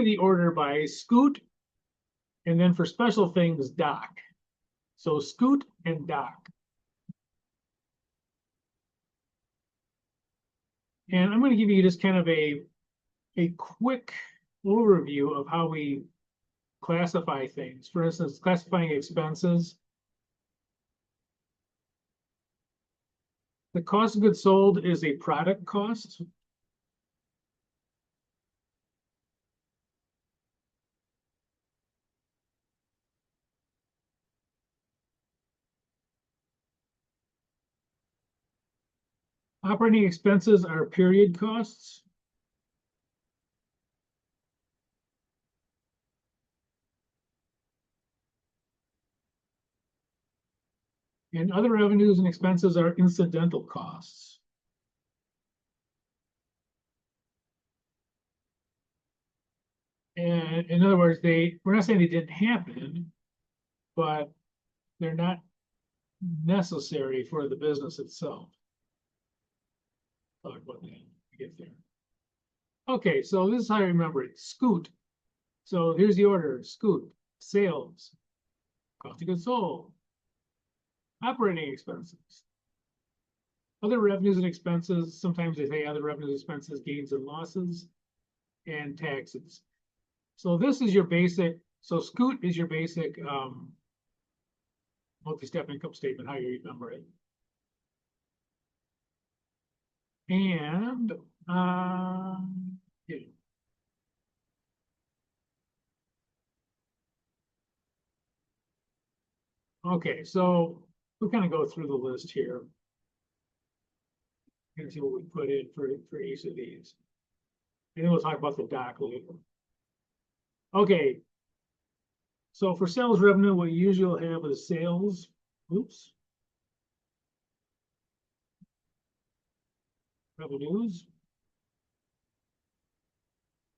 the order by Scoot, and then for special things, Doc. So Scoot and Doc. And I'm going to give you just kind of a quick overview of how we classify things. For instance, classifying expenses. The cost of goods sold is a product cost. Operating expenses are period costs. And other revenues and expenses are incidental costs. And in other words, we're not saying they didn't happen, but they're not necessary for the business itself. Talk about that when we get there. Okay, so this is how I remember it. Scoot. So here's the order. Scoot, sales, cost of goods sold, operating expenses, other revenues and expenses. Sometimes they say other revenues and expenses, gains and losses, and taxes. So this is your basic, so Scoot is your basic multi-step income statement, how you remember it. And yeah. Okay, so we'll kind of go through the list here and see what we put in for each of these. And then we'll talk about the doc later. Okay, so for sales revenue, what you usually have is sales. Oops. Revenues.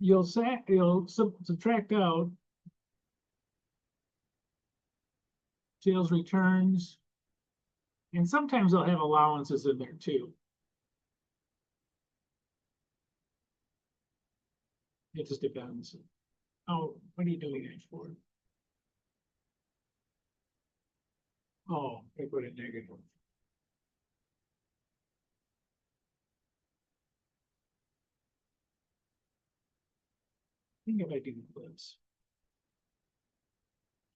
You'll subtract out sales returns, and sometimes they'll have allowances in there too. It just depends. Oh, what are you doing that for? Oh, I put it negative. I think if I do this.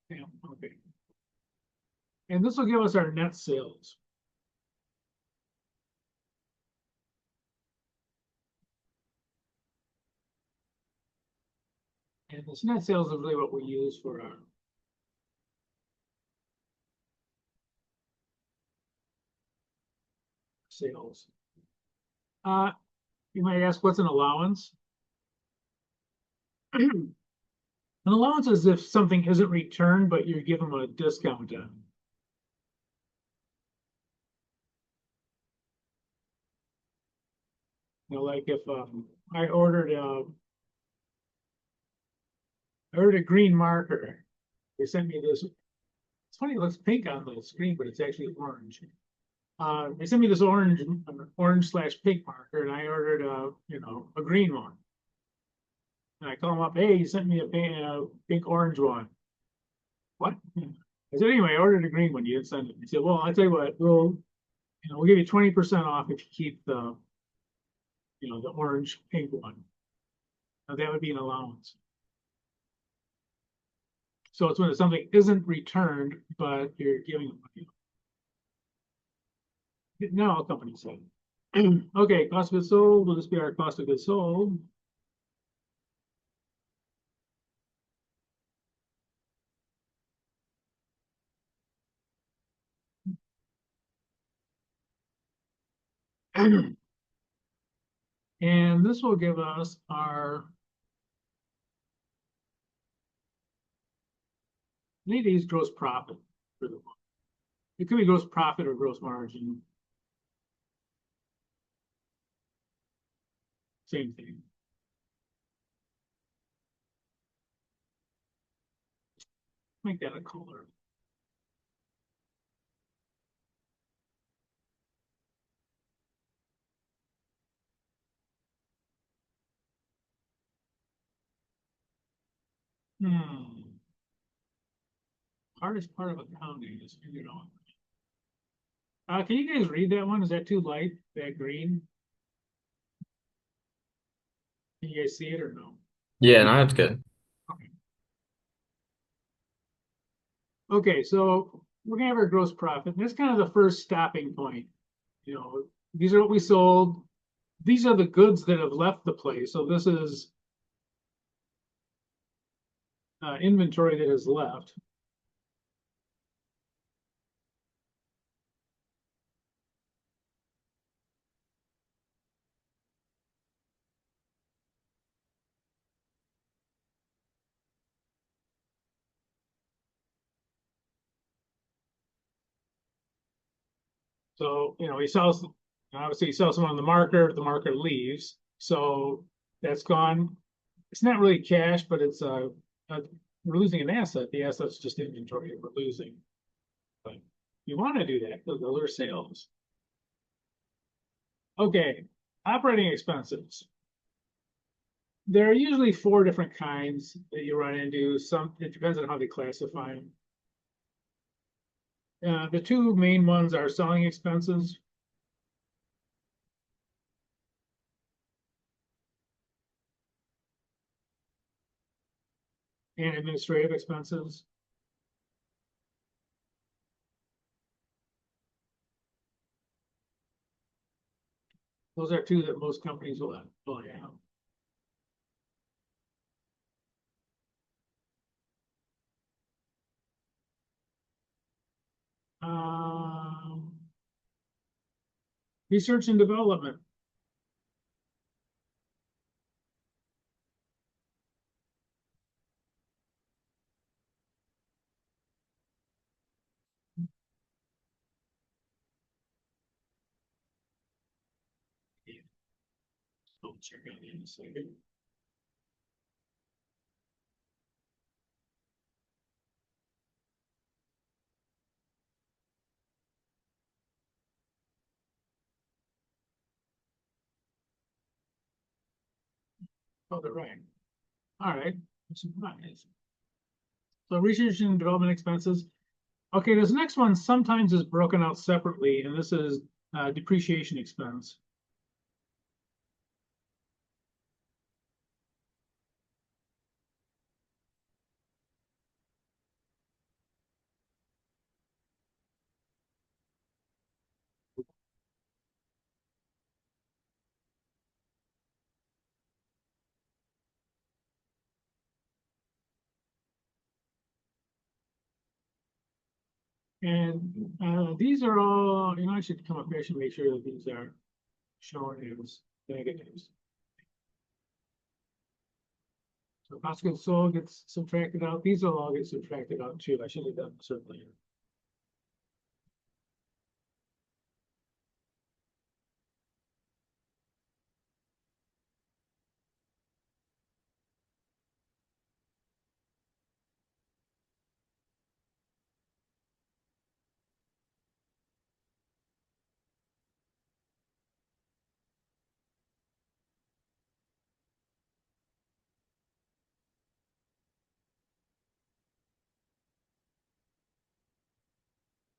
Yeah, okay. And this will give us our net sales. And this net sales is really what we use for our sales. You might ask, what's an allowance? An allowance is if something isn't returned, but you give them a discount on. You know, like if I ordered a green marker, they sent me this. It's funny, it looks pink on the screen, but it's actually orange. They sent me this orange/pink marker, and I ordered a green one. And I call them up, hey, you sent me a pink orange one. What? I said, anyway, I ordered a green one. You didn't send it. He said, well, I'll tell you what, we'll give you 20% off if you keep the orange pink one. Now that would be an allowance. So it's when something isn't returned, but you're giving them money. Now all companies say. Okay, cost of goods sold will just be our cost of goods sold. And this will give us our these gross profit for the month. It could be gross profit or gross margin. Same thing. Make that a color. Hardest part of accounting is figured out. Can you guys read that one? Is that too light? That green? Can you guys see it or no? Yeah, no, that's good. Okay. Okay, so we're gonna have our gross profit. That's kind of the first stopping point. You know, these are what we sold. These are the goods that have left the place. So this is inventory that has left. So, you know, he sells, obviously he sells someone on the marker leaves. So that's gone. It's not really cash, but it's we're losing an asset. The asset's just inventory we're losing. But you want to do that because those are sales. Okay, operating expenses. There are usually four different kinds that you run into. Some it depends on how they classify them. The two main ones are selling expenses and administrative expenses. Those are two that most companies will have. Um, Research and development. I'll check on it in a second. Oh, they're right. All right. Nice. So research and development expenses. Okay, this next one sometimes is broken out separately, and this is depreciation expense. And these are all, I should come up here, I should make sure that these are shown as negatives. So cost of goods sold gets subtracted out. These will all get subtracted out too. I should have done this earlier.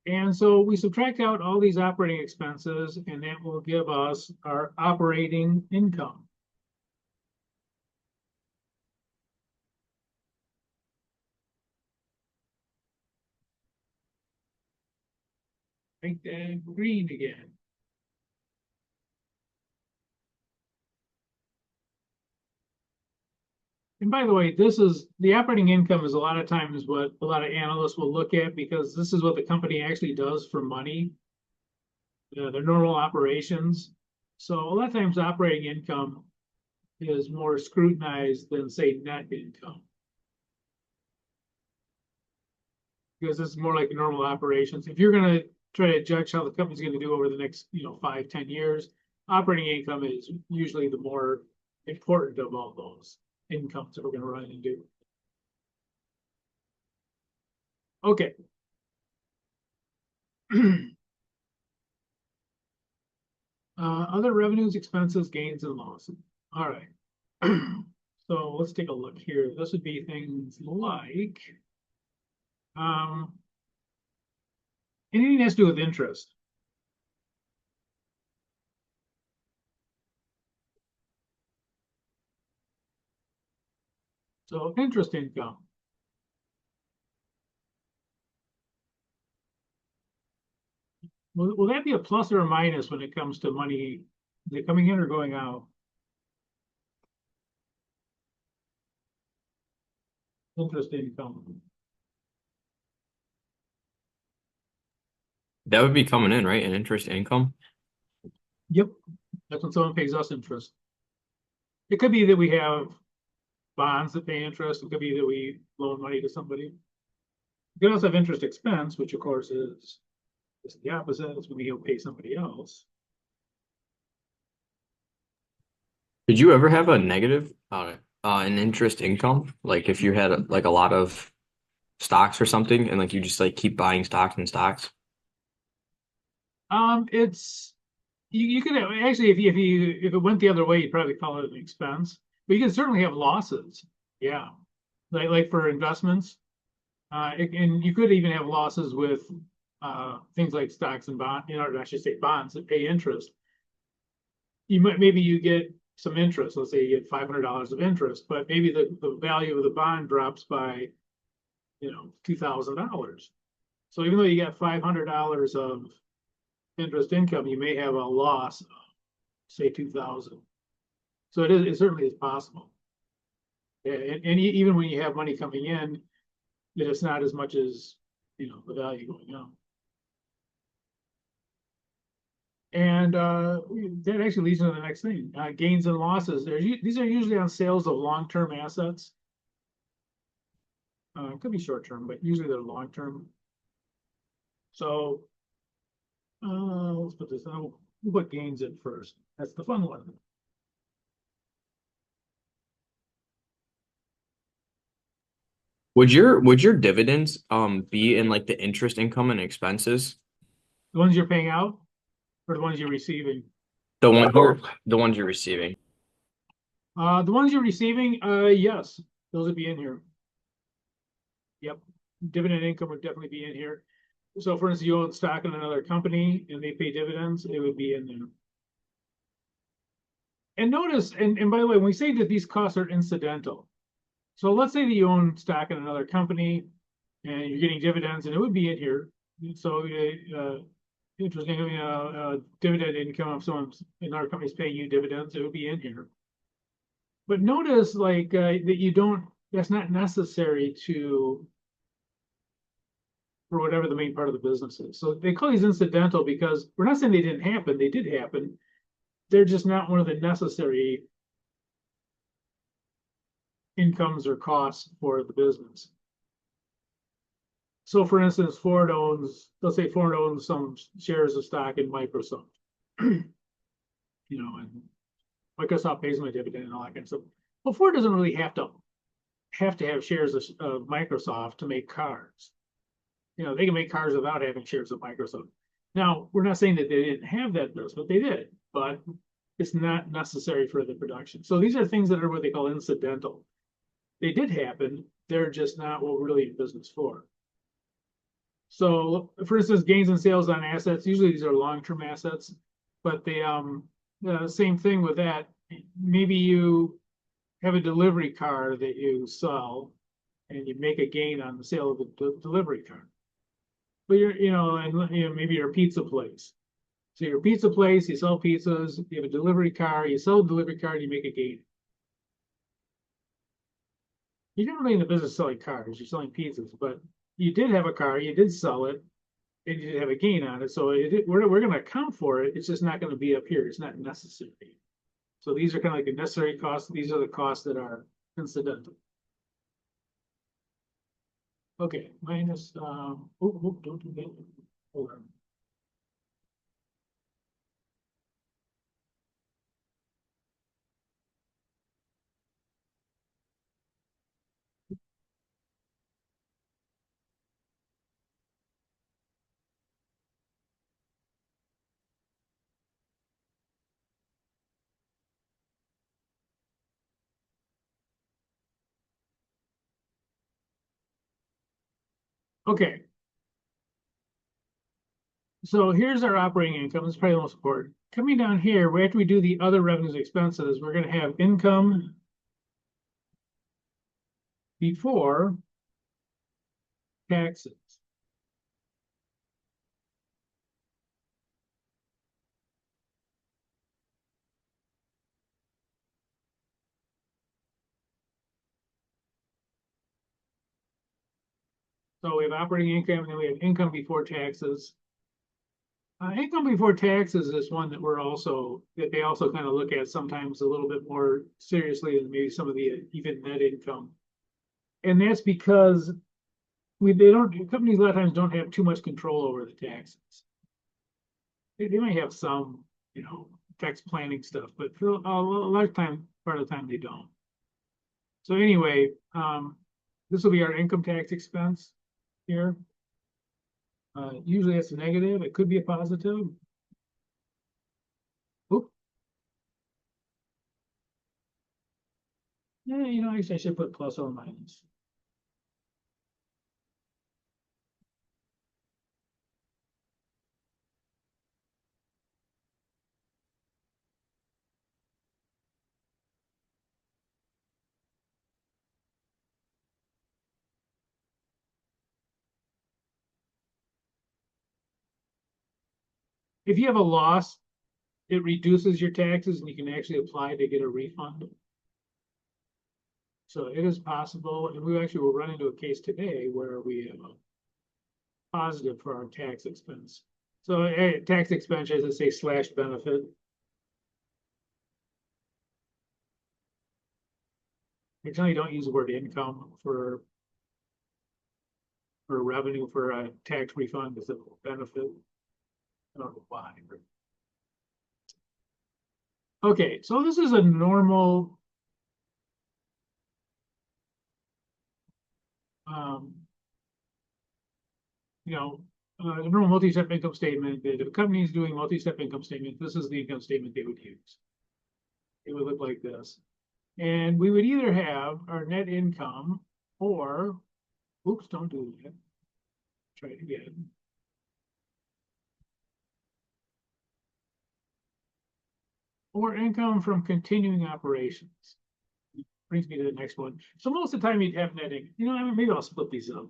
And so we subtract out all these operating expenses, and that will give us our operating income. Make that green again. And by the way, this is the operating income is a lot of times what a lot of analysts will look at because this is what the company actually does for money, their normal operations. So a lot of times operating income is more scrutinized than say net income because this is more like normal operations. If you're going to try to judge how the company's going to do over the next 5-10 years, operating income is usually the more important of all those incomes that we're going to run into. Okay. Other revenues, expenses, gains, and losses. All right. So let's take a look here. This would be things like um, anything that has to do with interest. So interest income. Will that be a plus or a minus when it comes to money? Is it coming in or going out? Interest income. That would be coming in, right? An interest income. Yep, that's when someone pays us interest. It could be that we have bonds that pay interest. It could be that we loan money to somebody. You could also have interest expense, which of course is the opposite. It's when you pay somebody else. Did you ever have a negative an interest income? Like if you had like a lot of stocks or something and like you just like keep buying stocks and stocks? It's you could have, actually if it went the other way, you'd probably call it an expense. But you can certainly have losses. Yeah, like for investments. And you could even have losses with things like stocks and bond, I should say bonds that pay interest. Maybe you get some interest. Let's say you get $500 of interest, but maybe the value of the bond drops by $2,000. So even though you got $500 of interest income, you may have a loss of say 2,000. So it certainly is possible. And even when you have money coming in, that it's not as much as the value going up. And that actually leads to the next thing. Gains and losses. These are usually on sales of long-term assets. It could be short-term, but usually they're long-term. So let's put this out. We'll put gains in first. That's the fun one. Would your dividends be in like the interest income and expenses? The ones you're paying out or the ones you're receiving? The ones you're receiving. The ones you're receiving, yes, those would be in here. Yep. Dividend income would definitely be in here. So for instance, you own stock in another company and they pay dividends, it would be in there. And notice, and by the way, when we say that these costs are incidental, so let's say that you own stock in another company and you're getting dividends, and it would be in here. So interesting, dividend income if someone in our company is paying you dividends, it would be in here. But notice like that you don't, that's not necessary for whatever the main part of the business is. So they call these incidental because we're not saying they didn't happen, they did happen. They're just not one of the necessary incomes or costs for the business. So for instance, let's say Ford owns some shares of stock in Microsoft, and Microsoft pays my dividend and all that kind of stuff. Well, Ford doesn't really have shares of Microsoft to make cars. They can make cars without having shares of Microsoft. Now, we're not saying that they didn't have that business, but they did, but it's not necessary for the production. So these are things that are what they call incidental. They did happen, they're just not what we're really in business for. So for instance, gains and sales on assets, usually these are long-term assets, but the same thing with that. Maybe you have a delivery car that you sell and you make a gain on the sale of the delivery car. But maybe you're a pizza place. So you're a pizza place, you sell pizzas, you have a delivery car, you sell a delivery car, and you make a gain. You're not really in the business of selling cars, you're selling pizzas, but you did have a car, you did sell it, and you did have a gain on it. So we're going to account for it. It's just not going to be up here. It's not necessary. So these are kind of like the necessary costs. These are the costs that are incidental. Okay, minus, don't do that. Hold on. Okay. So here's our operating income. This is probably the most important. Coming down here, after we do the other revenues expenses, we're going to have income before taxes. So we have operating income, and then we have income before taxes. Income before taxes is one that they also kind of look at sometimes a little bit more seriously than maybe some of the even net income. And that's because companies a lot of times don't have too much control over the taxes. They might have some, tax planning stuff, but for a lot of part of the time they don't. So anyway, this will be our income tax expense here. Usually it's a negative. It could be a positive. Oop. Yeah, I should put plus or minus. If you have a loss, it reduces your taxes and you can actually apply to get a refund. So it is possible, and we actually will run into a case today where we have a positive for our tax expense. So tax expense, as I say, slash benefit. I generally don't use the word income for revenue for a tax refund as a benefit. I don't know why. Okay, so this is a normal a normal multi-step income statement. That if a company is doing multi-step income statement, this is the income statement they would use. It would look like this. And we would either have our net income or, oops, don't do that. Try it again. Or income from continuing operations. Brings me to the next one. So most of the time you'd have net income. Maybe I'll split these up.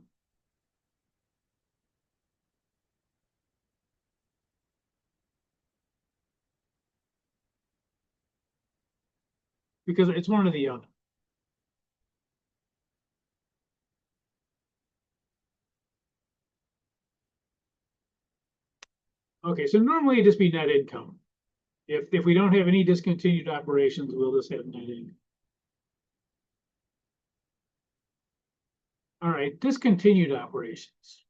Because it's one or the other. Okay, so normally it'd just be net income. If we don't have any discontinued operations, we'll just have net income. All right, discontinued operations.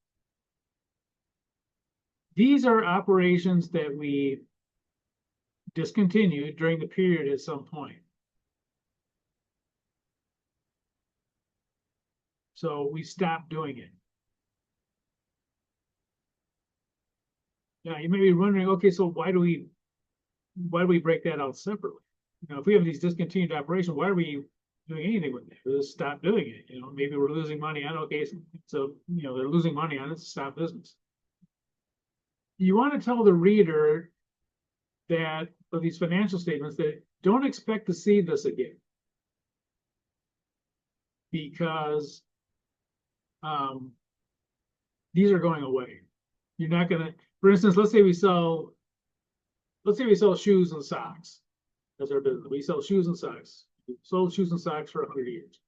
These are operations that we discontinued during the period at some point. So we stopped doing it. Now you may be wondering, okay, so why do we break that out separately? If we have these discontinued operations, why are we doing anything with it? Let's stop doing it. Maybe we're losing money on it. Okay, so they're losing money on it, stop business. You want to tell the reader that of these financial statements that don't expect to see this again. Because these are going away. You're not gonna, for instance, let's say we sell shoes and socks. That's our business. We sell shoes and socks. We sold shoes and socks for 100 years.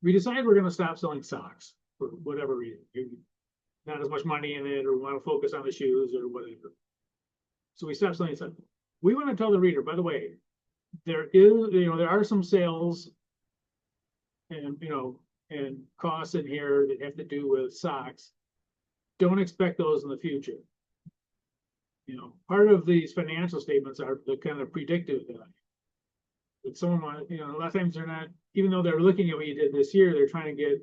We decide we're going to stop selling socks for whatever reason. Not as much money in it, or we want to focus on the shoes or whatever. So we stop selling socks. We want to tell the reader, by the way, there are some sales and costs in here that have to do with socks. Don't expect those in the future. Part of these financial statements are the kind of predictive value. That someone want, a lot of times they're not, even though they're looking at what you did this year, they're trying to get,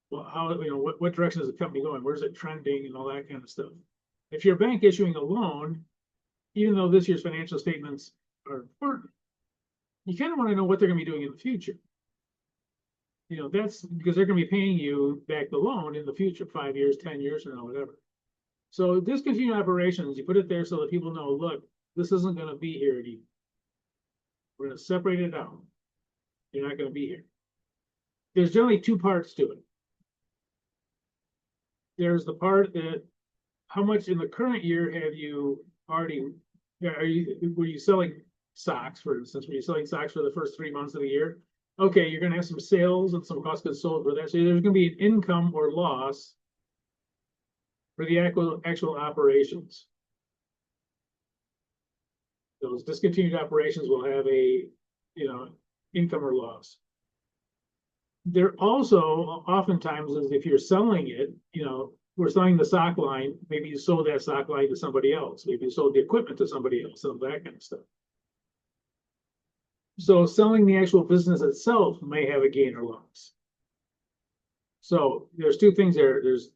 well, how, what direction is the company going? Where's it trending and all that kind of stuff. If you're a bank issuing a loan, even though this year's financial statements are important, you kind of want to know what they're going to be doing in the future. that's because they're gonna be paying you back the loan in the future, 5 years, 10 years, or whatever. So discontinued operations, you put it there so that people know, look, this isn't gonna be here anymore. We're gonna separate it out. You're not gonna be here. There's generally two parts to it. There's the part that how much in the current year have you already were you selling socks, for instance? Were you selling socks for the first 3 months of the year? Okay, you're gonna have some sales and some cost of goods sold for that. So there's gonna be an income or loss for the actual operations. Those discontinued operations will have a income or loss. There also oftentimes is if you're selling it, we're selling the sock line, maybe you sold that sock line to somebody else, maybe you sold the equipment to somebody else, so that kind of stuff. So selling the actual business itself may have a gain or loss. So there's two things there. There's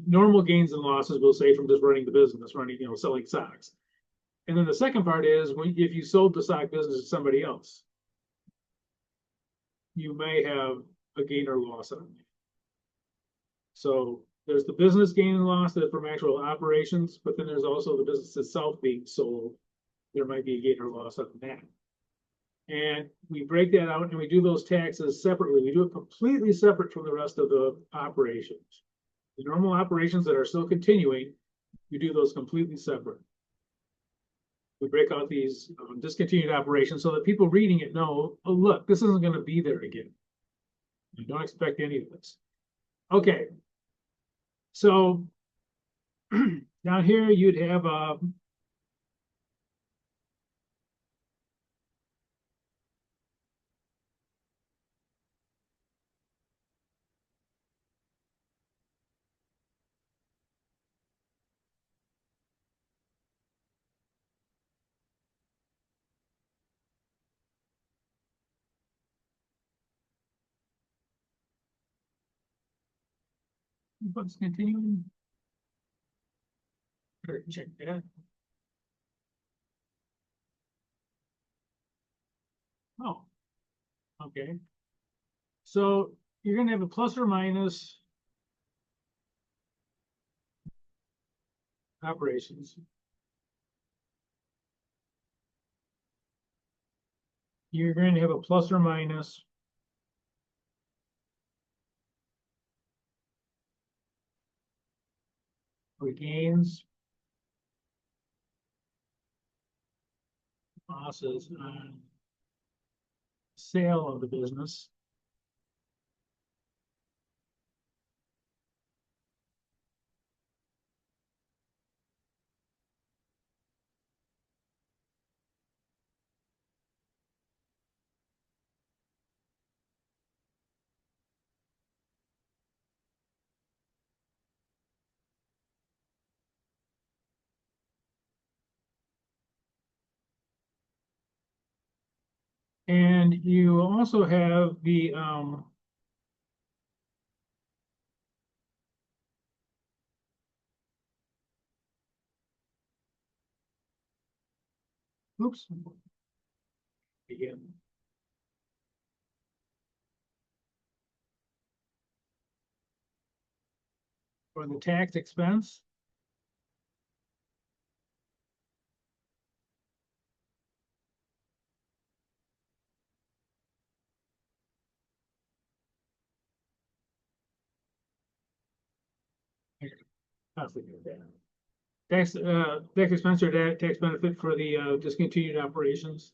normal gains and losses, we'll say, from just running the business, selling socks. And then the second part is if you sold the sock business to somebody else, you may have a gain or loss on it. So there's the business gain and loss that from actual operations, but then there's also the business itself being sold. There might be a gain or loss on that. And we break that out and we do those taxes separately. We do it completely separate from the rest of the operations. The normal operations that are still continuing, we do those completely separate. We break out these discontinued operations so that people reading it know, oh, look, this isn't going to be there again. You don't expect any of this. Okay. So down here, you'd have what's continuing. Better check that. Oh, okay. So you're going to have a plus or minus operations. You're going to have a plus or minus for gains, losses on sale of the business. And you also have the oops, again. For the tax expense. Tax expense or tax benefit for the discontinued operations.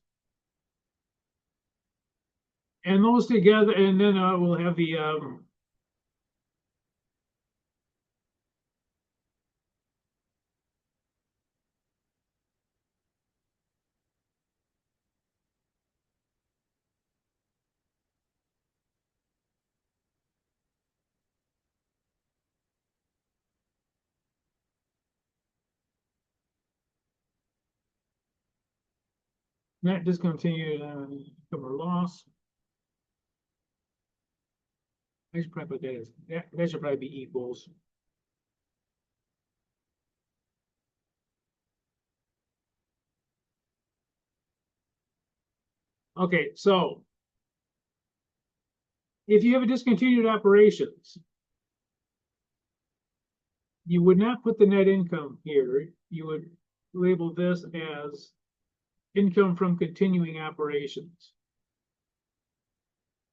And those together, and then we'll have the net discontinued income or loss. I should probably put that as that should probably be equals. Okay, so If you have a discontinued operations, you would not put the net income here. You would label this as income from continuing operations.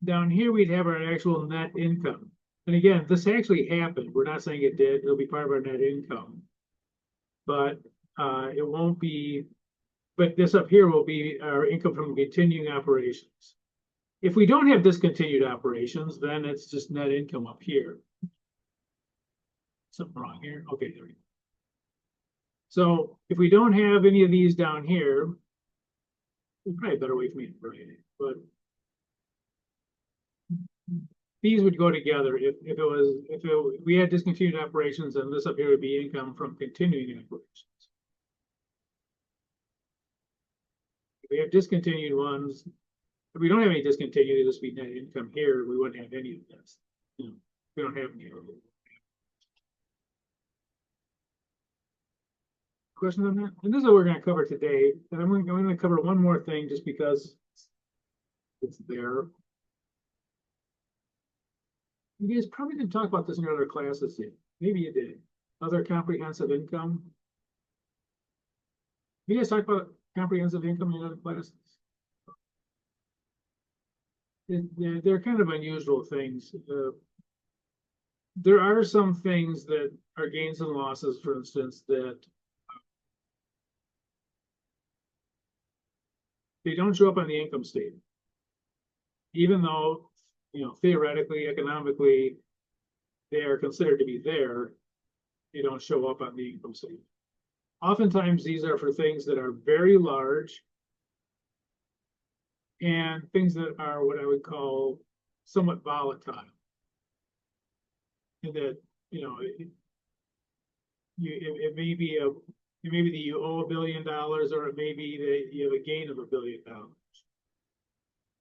Down here, we'd have our actual net income. And again, this actually happened. We're not saying it did. It'll be part of our net income. But it won't be, but this up here will be our income from continuing operations. If we don't have discontinued operations, then it's just net income up here. Something wrong here. Okay, there we go. So if we don't have any of these down here, it's probably a better way for me to write it, but these would go together if we had discontinued operations, and this up here would be income from continuing operations. If we have discontinued ones, if we don't have any discontinued, it'll just be net income here. We wouldn't have any of this. You know, we don't have any of it. Questions on that? And this is what we're going to cover today. And I'm going to cover one more thing just because it's there. You guys probably didn't talk about this in your other classes yet. Maybe you did. Other comprehensive income. You guys talk about comprehensive income in your other classes? They're kind of unusual things. There are some things that are gains and losses, for instance, that they don't show up on the income statement, even though, you know, theoretically, economically, they are considered to be there. They don't show up on the income statement. Oftentimes, these are for things that are very large and things that are what I would call somewhat volatile. And that, you know, it may be it may be that you owe $1 billion, or it may be that you have a gain of $1 billion.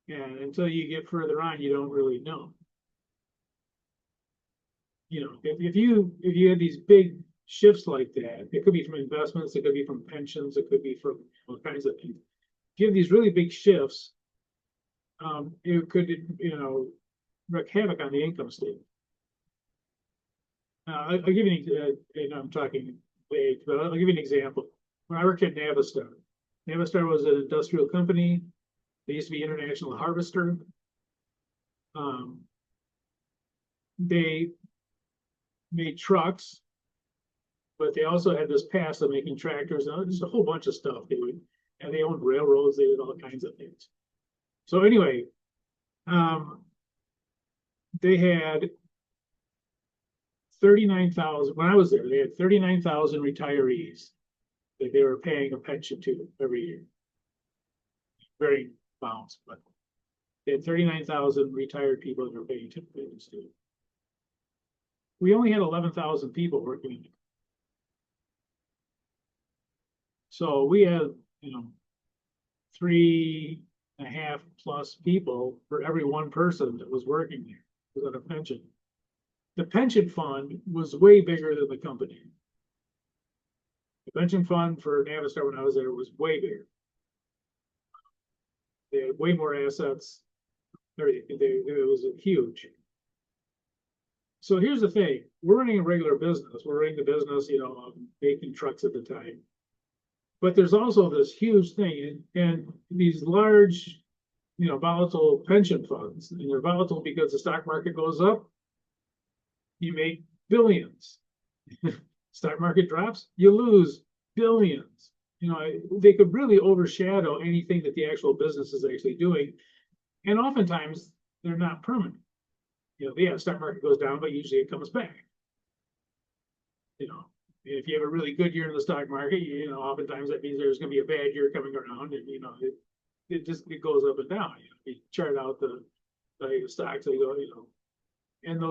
And until you get further on, you don't really know. You know, if you had these big shifts like that, it could be from investments, it could be from pensions, it could be from all kinds of things. If you have these really big shifts, it could, you know, wreak havoc on the income statement. I'll give you an I'm talking vague, but I'll give you an example. When I worked at Navistar, Navistar was an industrial company. They used to be International Harvester. They made trucks, but they also had this past of making tractors and just a whole bunch of stuff. And they owned railroads. They did all kinds of things. So anyway, they had 39,000, when I was there, they had 39,000 retirees that they were paying a pension to every year. Very amounts, but they had 39,000 retired people that were paying pensions to. We only had 11,000 people working in it. So we had, you know, 3.5+ people for every one person that was working there without a pension. The pension fund was way bigger than the company. The pension fund for Navistar when I was there was way bigger. They had way more assets. It was huge. So here's the thing. We're running a regular business. We're running the business, you know, of making trucks at the time. But there's also this huge thing. And these large, you know, volatile pension funds, and they're volatile because the stock market goes up, you make billions. Stock market drops, you lose billions. You know, they could really overshadow anything that the actual business is actually doing. And oftentimes they're not permanent. You know, yeah, stock market goes down, but usually it comes back. You know, if you have a really good year in the stock market, you know, oftentimes that means there's going to be a bad year coming around, and you know, it goes up and down. You know, you chart out the stocks, they go, you know, and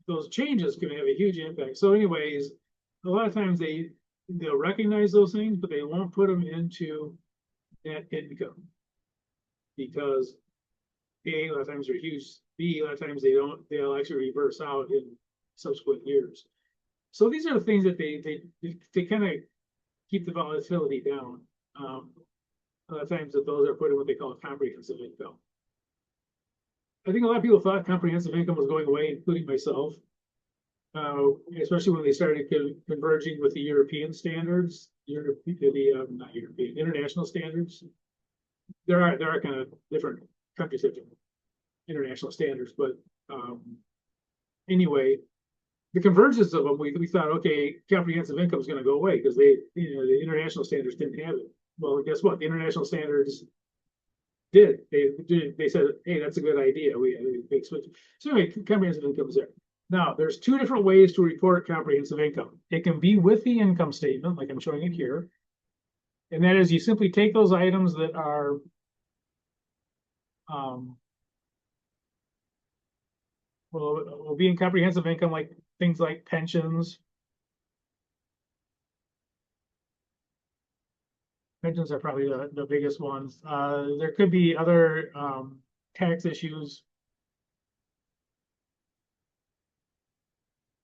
those changes can have a huge impact. So anyways, a lot of times they'll recognize those things, but they won't put them into net income because A, a lot of times they're huge. B, a lot of times they'll actually reverse out in subsequent years. So these are the things that they kind of keep the volatility down. A lot of times that those are put in what they call comprehensive income. I think a lot of people thought comprehensive income was going away, including myself. Especially when they started converging with the European standards, not European, international standards. There are kind of different countries have different international standards, but anyway, the convergence of them, we thought, okay, comprehensive income is going to go away because the international standards didn't have it. Well, guess what? The international standards did. They said, hey, that's a good idea. We big switch. So anyway, comprehensive income is there. Now, there's two different ways to report comprehensive income. It can be with the income statement, like I'm showing it here. And that is you simply take those items that are will be in comprehensive income, like things like pensions. Pensions are probably the biggest ones. There could be other tax issues.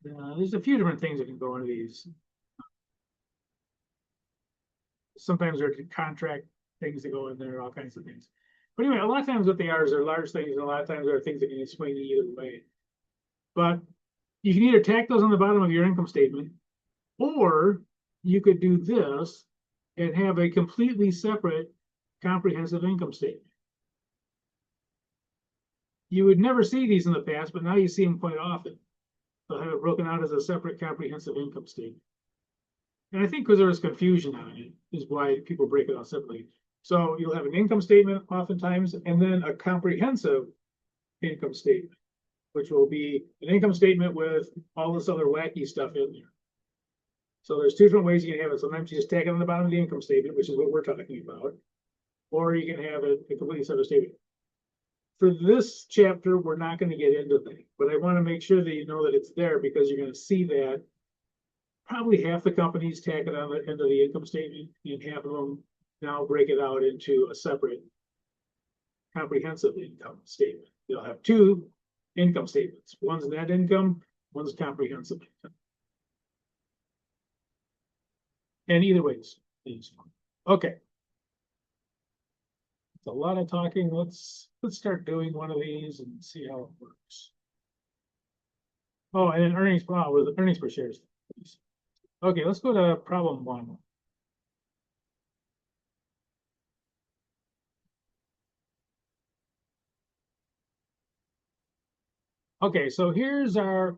There's a few different things that can go into these. Sometimes there are contract things that go in there, all kinds of things. But anyway, a lot of times what they are is they're large things, and a lot of times there are things that can explain either way. But you can either tack those on the bottom of your income statement, or you could do this and have a completely separate comprehensive income statement. You would never see these in the past, but now you see them quite often. They'll have it broken out as a separate comprehensive income statement. And I think because there was confusion on it is why people break it out separately. So you'll have an income statement oftentimes, and then a comprehensive income statement, which will be an income statement with all this other wacky stuff in there. So there's two different ways you can have it. Sometimes you just tack it on the bottom of the income statement, which is what we're talking about, or you can have it a completely separate statement. For this chapter, we're not going to get into that, but I want to make sure that you know that it's there because you're going to see that probably half the companies tack it on the end of the income statement, and half of them now break it out into a separate comprehensive income statement. You'll have two income statements. One's net income, one's comprehensive income. And either way, it's fine. Okay. It's a lot of talking. Let's start doing one of these and see how it works. Oh, and then earnings, wow, with the earnings per share. Okay, let's go to problem 1. Okay, so here's our,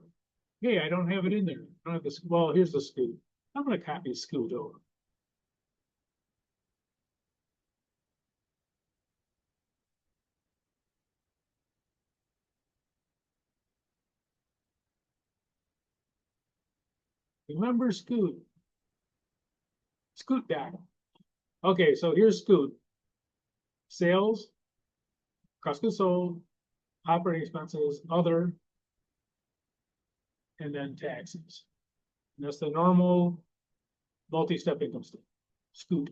hey, I don't have it in there. I don't have this, well, here's the scoot. I'm going to copy scoot over. Remember scoot. Scoot down. Okay, so here's scoot. Sales, cost of goods sold, operating expenses, other, and then taxes. And that's the normal multi-step income statement. Scoot.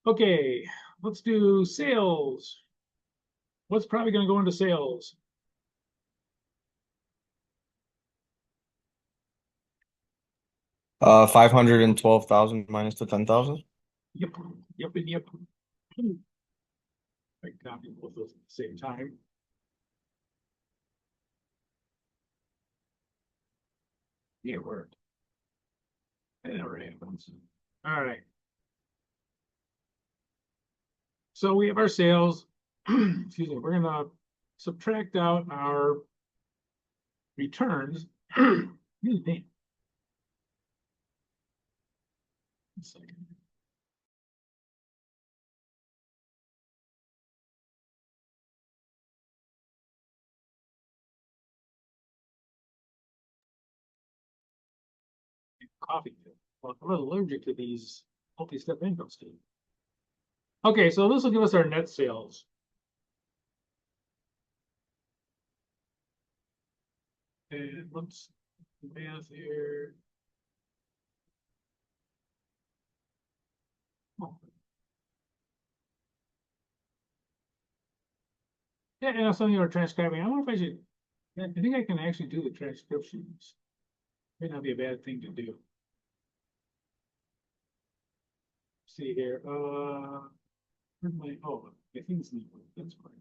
Okay, let's do sales. What's probably going to go into sales? $512,000 minus the 10,000. Yep, yep, and yep. I copy both those at the same time. Yeah, it worked. That never happens. All right. So we have our sales. Excuse me. We're gonna subtract out our returns. Excuse me. One second. Coffee. Well, I'm allergic to these multi-step income statements. Okay, so this will give us our net sales. And let's do math here. Oh. Yeah, and some of you are transcribing. I wonder if I should. I think I can actually do the transcriptions. May not be a bad thing to do. See here. Where's my, oh, I think it's the, that's fine.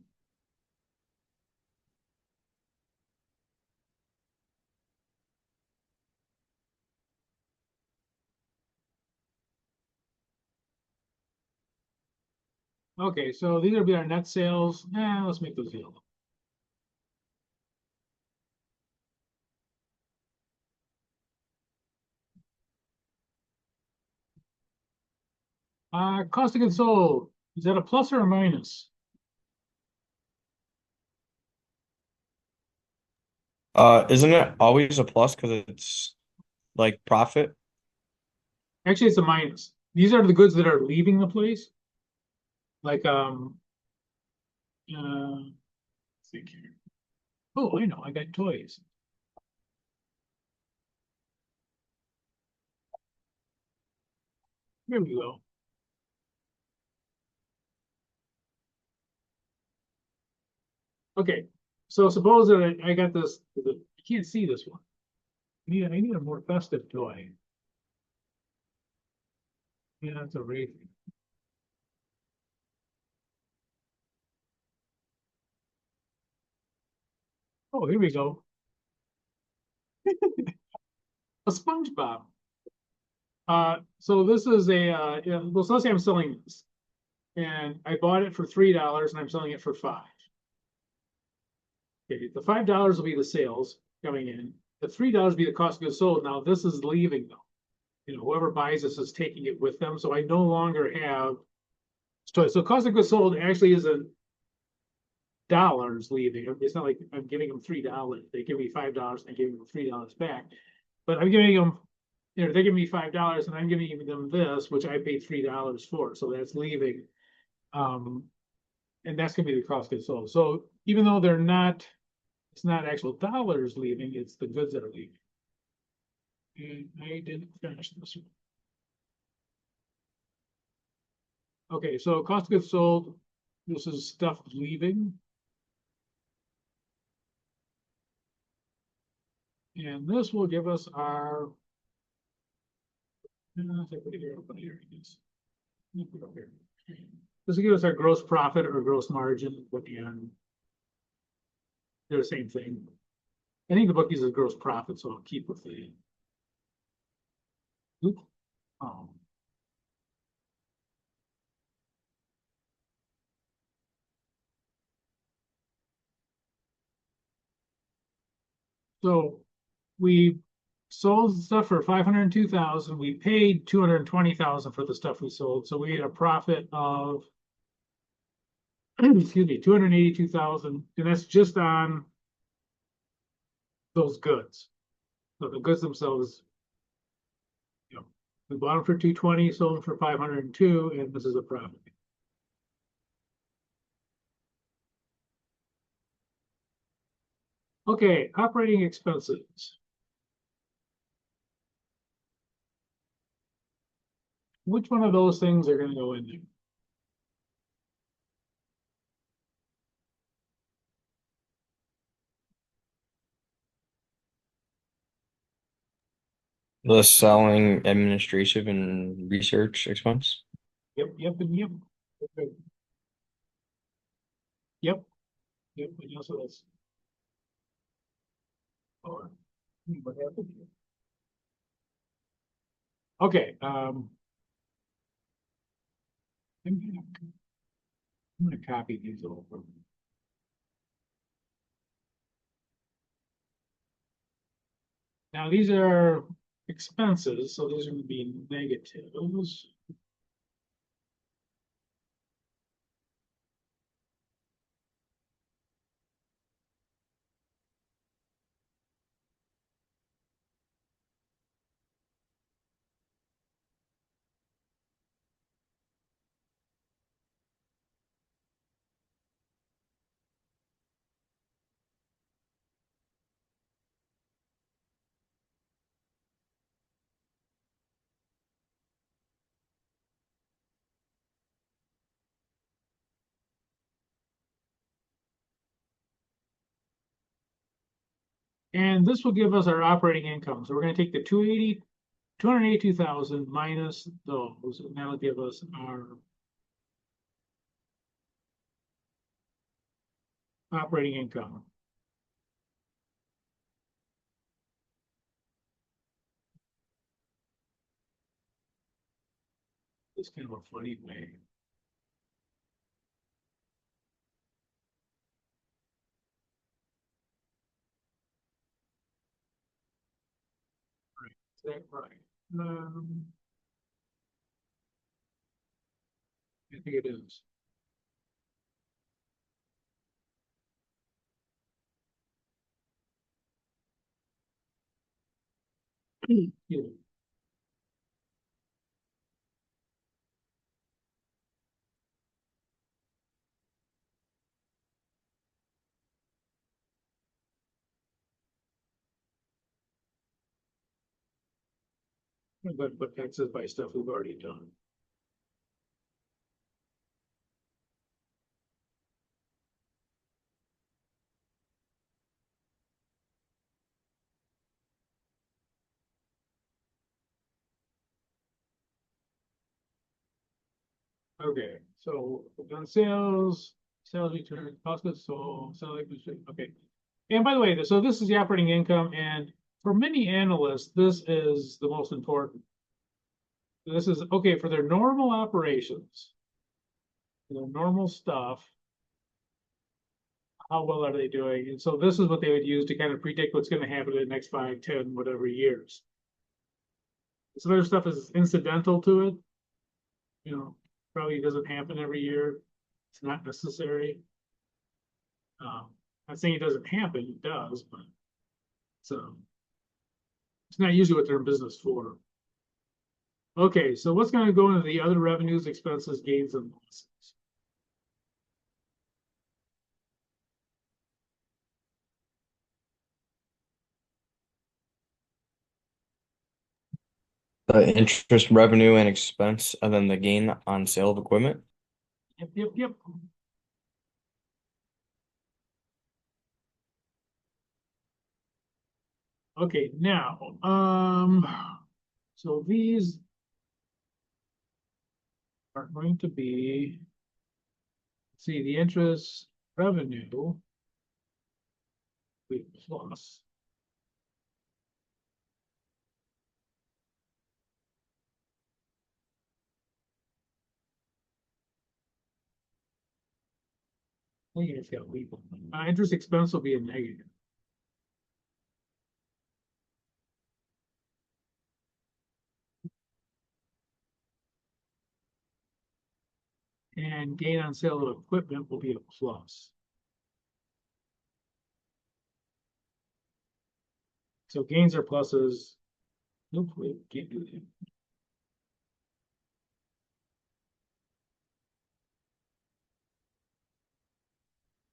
Okay, so these will be our net sales. Let's make those yellow. Cost of goods sold. Is that a plus or a minus? Isn't it always a plus because it's like profit? Actually, it's a minus. These are the goods that are leaving the place. Like, let's think here. Oh, I know, I got toys. Here we go. Okay, so suppose that I got this, I can't see this one. I need a more festive toy. Yeah, that's a wraith. Oh, here we go. A SpongeBob. So this is yeah, well, so let's say I'm selling this. And I bought it for $3 and I'm selling it for 5. Okay, the $5 will be the sales coming in. The $3 will be the cost of goods sold. Now this is leaving though. Whoever buys this is taking it with them. So I no longer have choice. So cost of goods sold actually isn't dollars leaving. It's not like I'm giving them $3. They give me $5 and I give them $3 back. But I'm giving them, they're giving me $5 and I'm giving them this, which I paid $3 for. So that's leaving. Um, and that's gonna be the cost of goods sold. So even though it's not actual dollars leaving, it's the goods that are leaving. And I didn't finish this one. Okay, so cost of goods sold, this is stuff leaving. And this will give us our, this will give us our gross profit or gross margin, and they're the same thing. I think the book uses gross profit, so I'll keep with the. Oop. Oh. So we sold stuff for 502,000. We paid 220,000 for the stuff we sold. So we had a profit of, excuse me, 282,000, and that's just on those goods. So the goods themselves, we bought them for 220, sold them for 502, and this is a profit. Okay, operating expenses. Which one of those things are going to go in there? The selling, administrative, and research expense. Yep, yep, and yep. Okay. Yep, yep, and also that's. Oh, what happened here? Okay, I'm gonna copy these over. Now, these are expenses, so these are gonna be negatives. And this will give us our operating income. So we're gonna take the 282,000 minus those, and that'll give us our operating income. It's kind of a funny way. Is that right? Um, I think it is. Yeah. But taxes by stuff we've already done. Okay, so we've done sales, sales return, cost of sold, selling, okay. And by the way, so this is the operating income, and for many analysts, this is the most important. This is okay for their normal operations, their normal stuff. How well are they doing? And so this is what they would use to kind of predict what's going to happen in the next 5, 10, whatever years. Some other stuff is incidental to it. Probably doesn't happen every year. It's not necessary. Not saying it doesn't happen, it does, but so it's not usually what they're in business for. Okay, so what's going to go into the other revenues, expenses, gains, and losses? The interest revenue and expense, and then the gain on sale of equipment. Yep, yep, yep. Okay, now, so these are going to be, see, the interest revenue, we plus. Negative, yeah, we, interest expense will be a negative. And gain on sale of equipment will be a plus. So gains are pluses. Nope, we can't do that.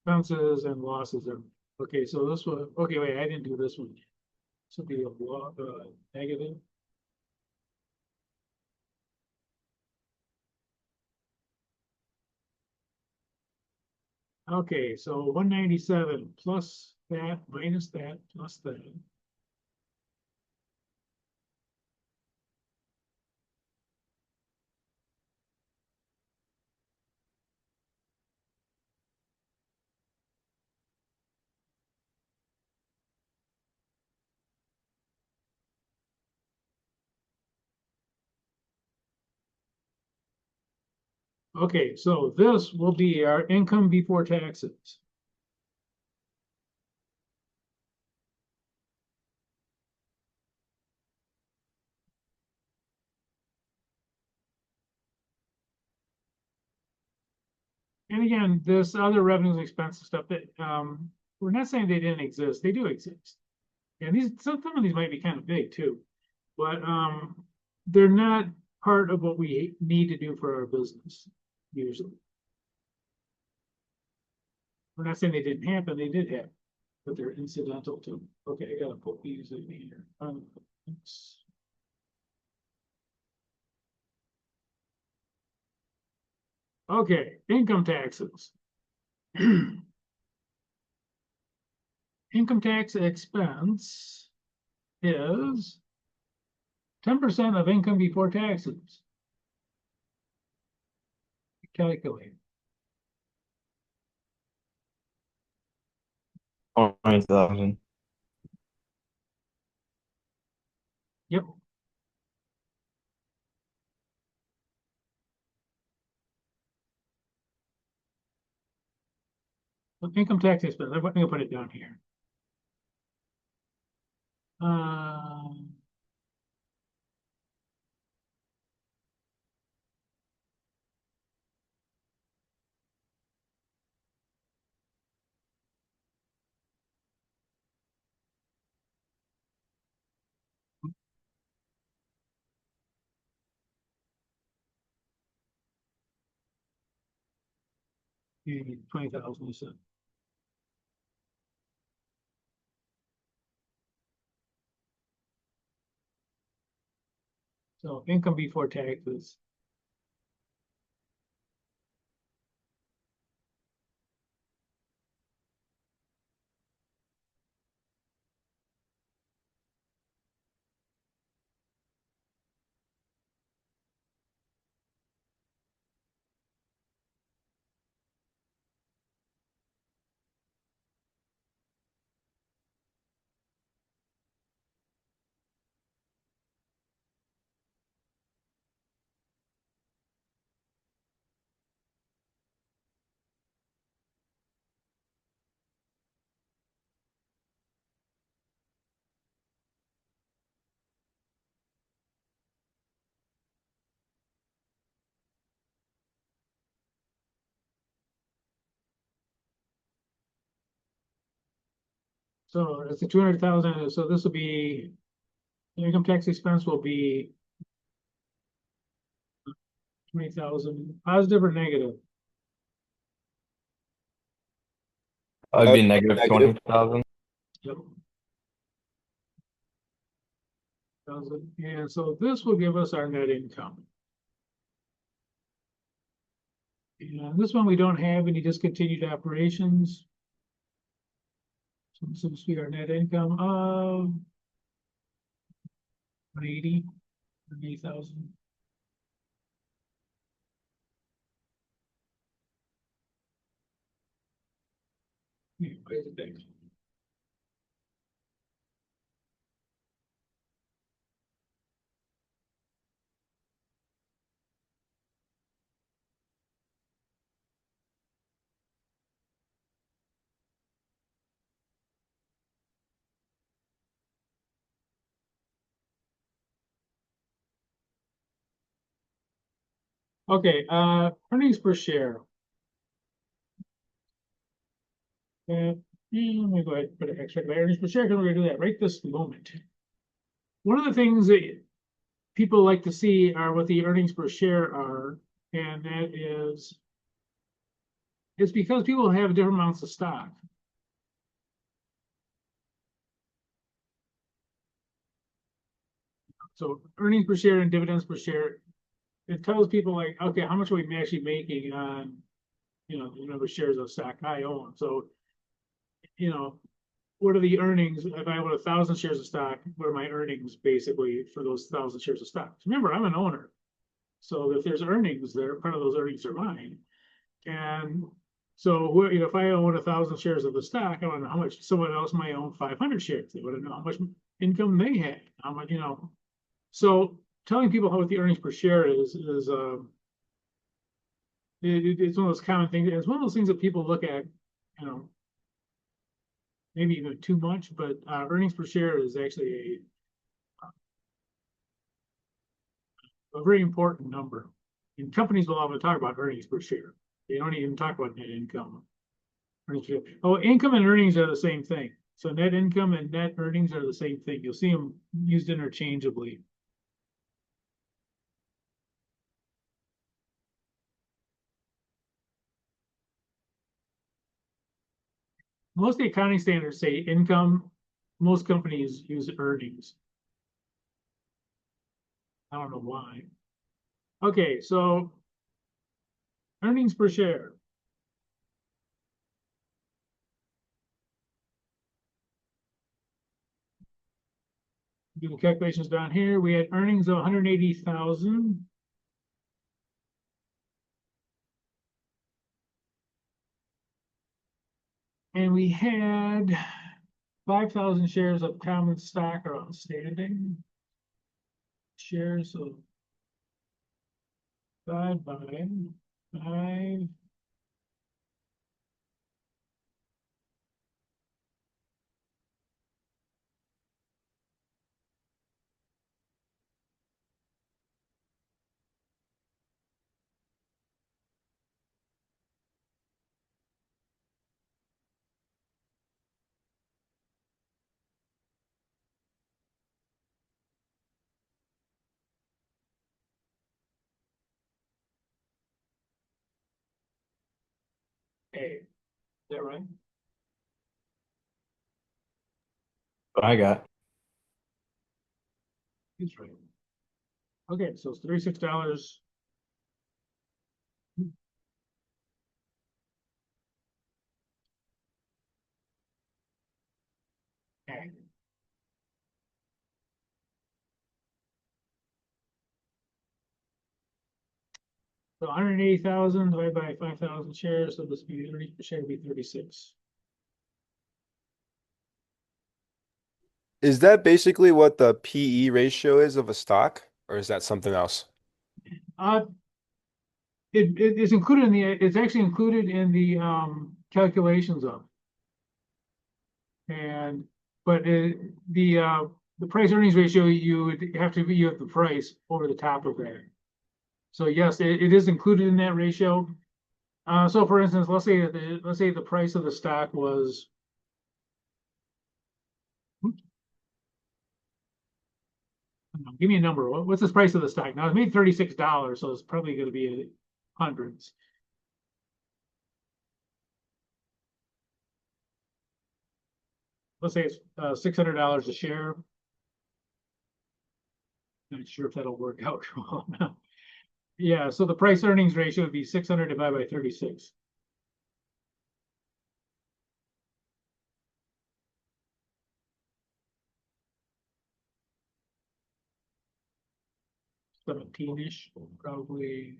Expenses and losses are, okay, so this one, okay, wait, I didn't do this one. This will be a negative. Okay, so 197 plus that, minus that, plus that. Okay, so this will be our income before taxes. And again, this other revenues and expenses stuff that we're not saying they didn't exist, they do exist. And these some of these might be kind of big too, but they're not part of what we need to do for our business usually. We're not saying they didn't happen, they did happen, but they're incidental to. Okay, I gotta put these in here. Okay, income taxes. Income tax expense is 10% of income before taxes. Calculate. 20,000. Yep. Income tax expense. I'm going to put it down here. 20,000, you said. So income before taxes. So it's a 200,000. So this will be, the income tax expense will be 20,000, positive or negative? It'd be negative 20,000. Yep. And so this will give us our net income. And this one, we don't have any discontinued operations. So this will be our net income of 80,000. Yeah, where's the thing? Okay, earnings per share. Let me go ahead and put an extra earnings per share, because we're gonna do that right this moment. One of the things that people like to see are what the earnings per share are, and that is, it's because people have different amounts of stock. So earnings per share and dividends per share, it tells people like, okay, how much are we actually making on, the number of shares of stock I own. So, what are the earnings? If I own 1,000 shares of stock, what are my earnings basically for those 1,000 shares of stock? Remember, I'm an owner. So if there's earnings there, part of those earnings are mine. And so, if I own 1,000 shares of the stock, I want to know how much someone else might own 500 shares. They want to know how much income they had, how much, So telling people what the earnings per share is it's one of those common things. It's one of those things that people look at, you know, maybe even too much, but earnings per share is actually a very important number. And companies will often talk about earnings per share. They don't even talk about net income. Oh, income and earnings are the same thing. So net income and net earnings are the same thing. You'll see them used interchangeably. Most of the accounting standards say income. Most companies use earnings. I don't know why. Okay, so earnings per share. Do the calculations down here. We had earnings of 180,000. And we had 5,000 shares of common stock are outstanding. Shares of 5 by 5. Is that right? What I got. He's right. Okay, so it's $36. Okay. So 180,000 divided by 5,000 shares, so this would be earnings per share would be 36. Is that basically what the PE ratio is of a stock, or is that something else? Uh, it is included in the, it's actually included in the calculations of. And, but the price earnings ratio, you would have to, you have the price over the top of that. So yes, it is included in that ratio. So for instance, let's say the price of the stock was, give me a number. What's the price of the stock? Now it's made $36, so it's probably going to be hundreds. Let's say it's $600 a share. Not sure if that'll work out well. Yeah, so the price earnings ratio would be 600 divided by 36. $17-ish, probably.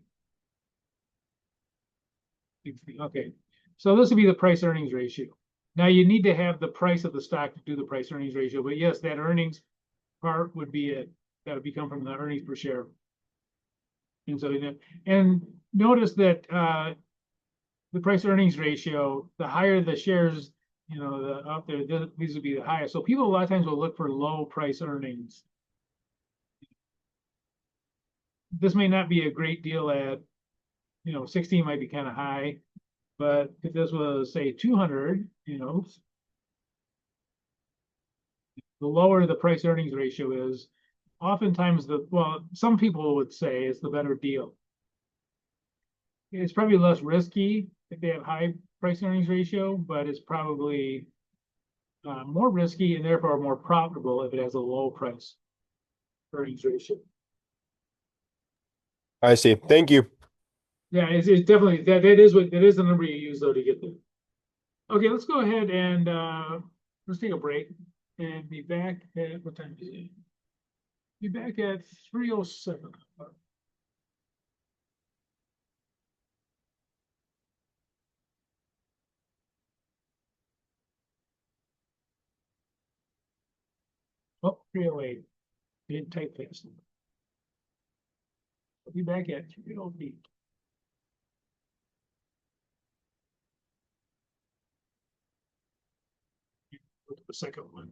Okay, so this would be the price earnings ratio. Now you need to have the price of the stock to do the price earnings ratio, but yes, that earnings part would be it. That would become from the earnings per share. And so, and notice that the price earnings ratio, the higher the shares, the up there, these would be the highest. So people a lot of times will look for low price earnings. This may not be a great deal at, 16 might be kind of high, but if this was say 200, the lower the price earnings ratio is, oftentimes some people would say it's the better deal. It's probably less risky if they have high price earnings ratio, but it's probably more risky and therefore more profitable if it has a low price earnings ratio. I see. Thank you. Yeah, it's definitely that is the number you use though to get there. Okay, let's go ahead and let's take a break and be back at what time is it? Be back at 3:07. Oh, 3:08. Didn't type fast. I'll be back at 3:08. Go to the second one.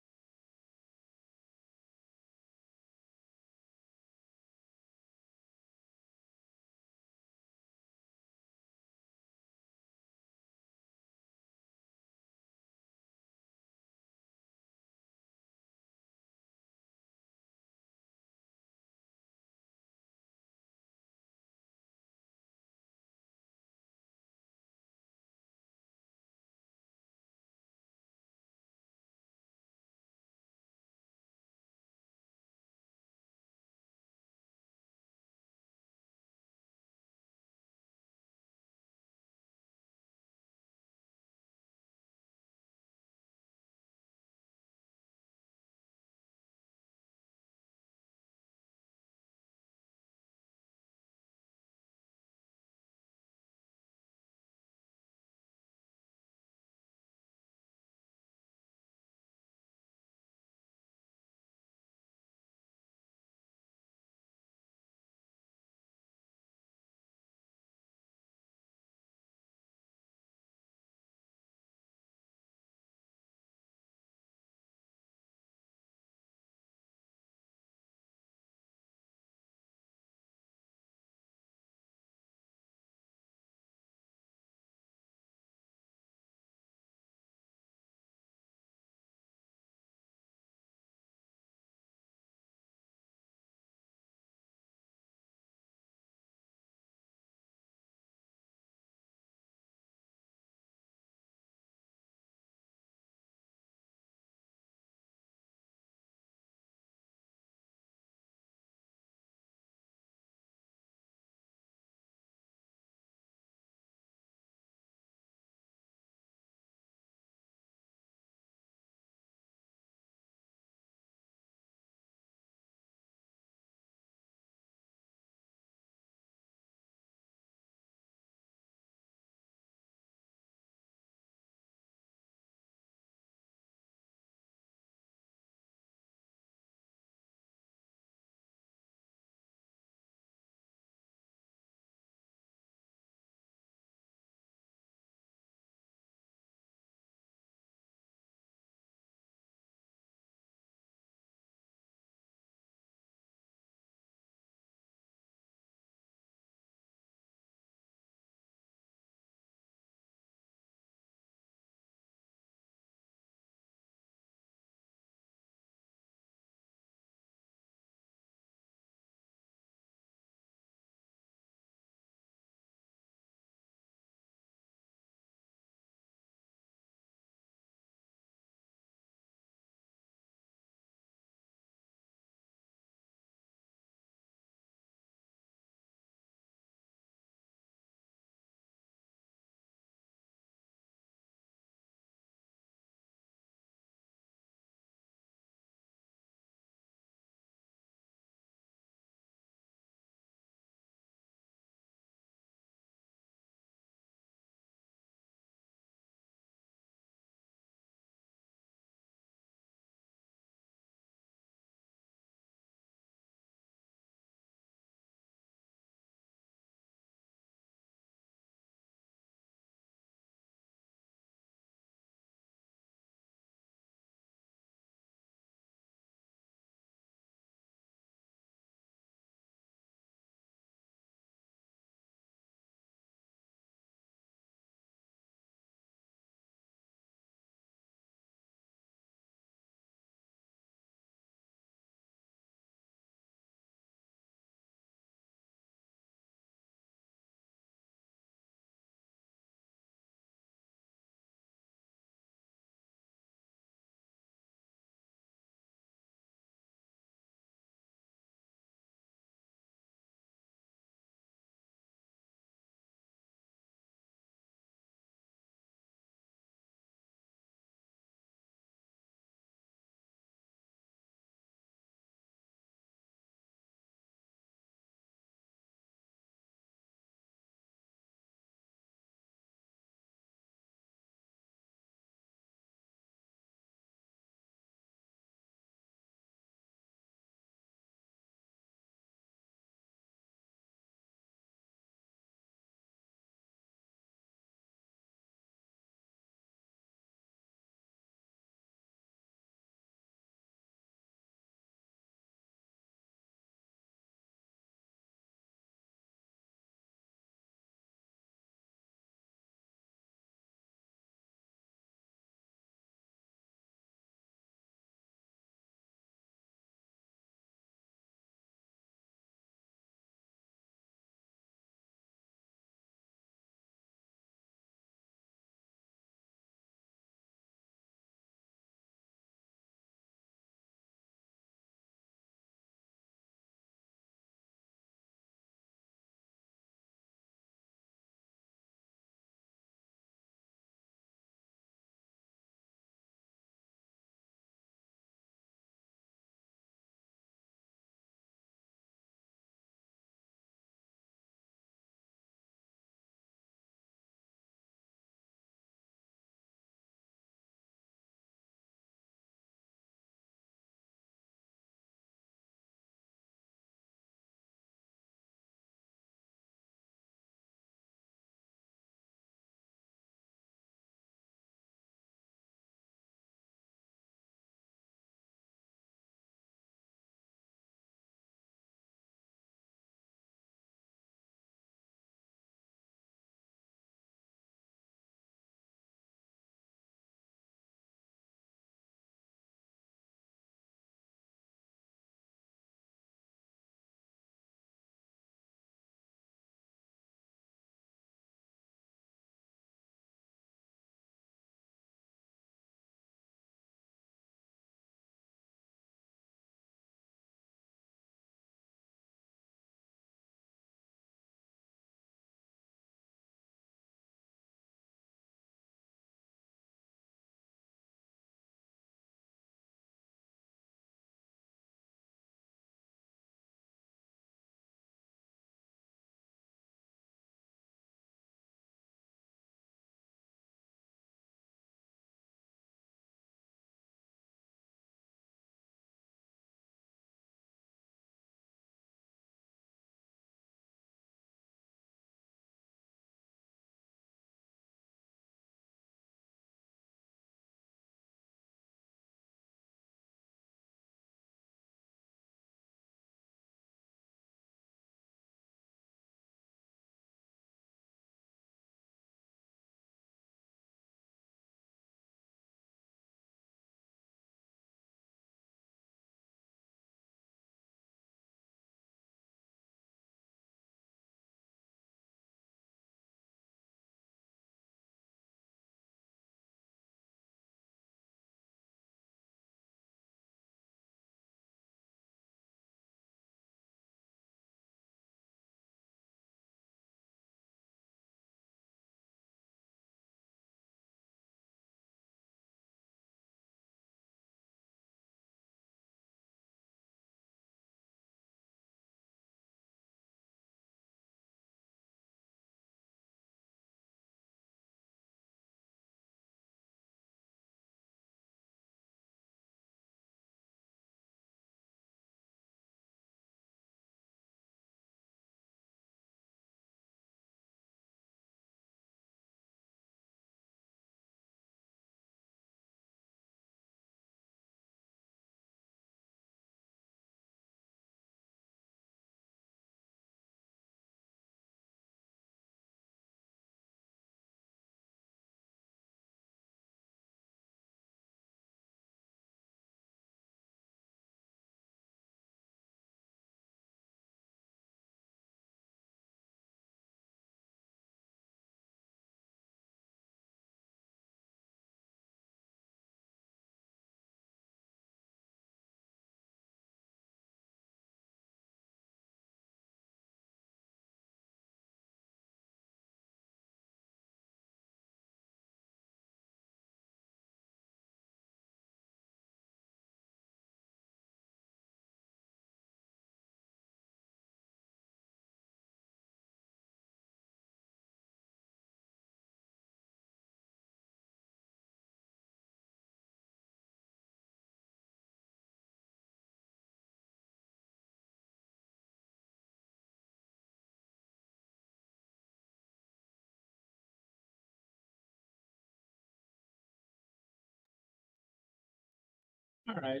All right.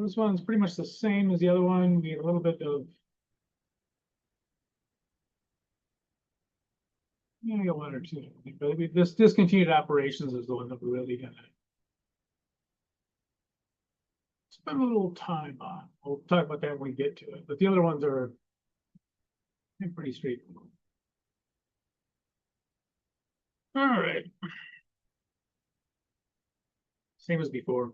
This one's pretty much the same as the other one. We had a little bit of, yeah, we got one or two, but this discontinued operations is the one that we're really gonna spend a little time on. We'll talk about that when we get to it, but the other ones are pretty straightforward. All right. Same as before.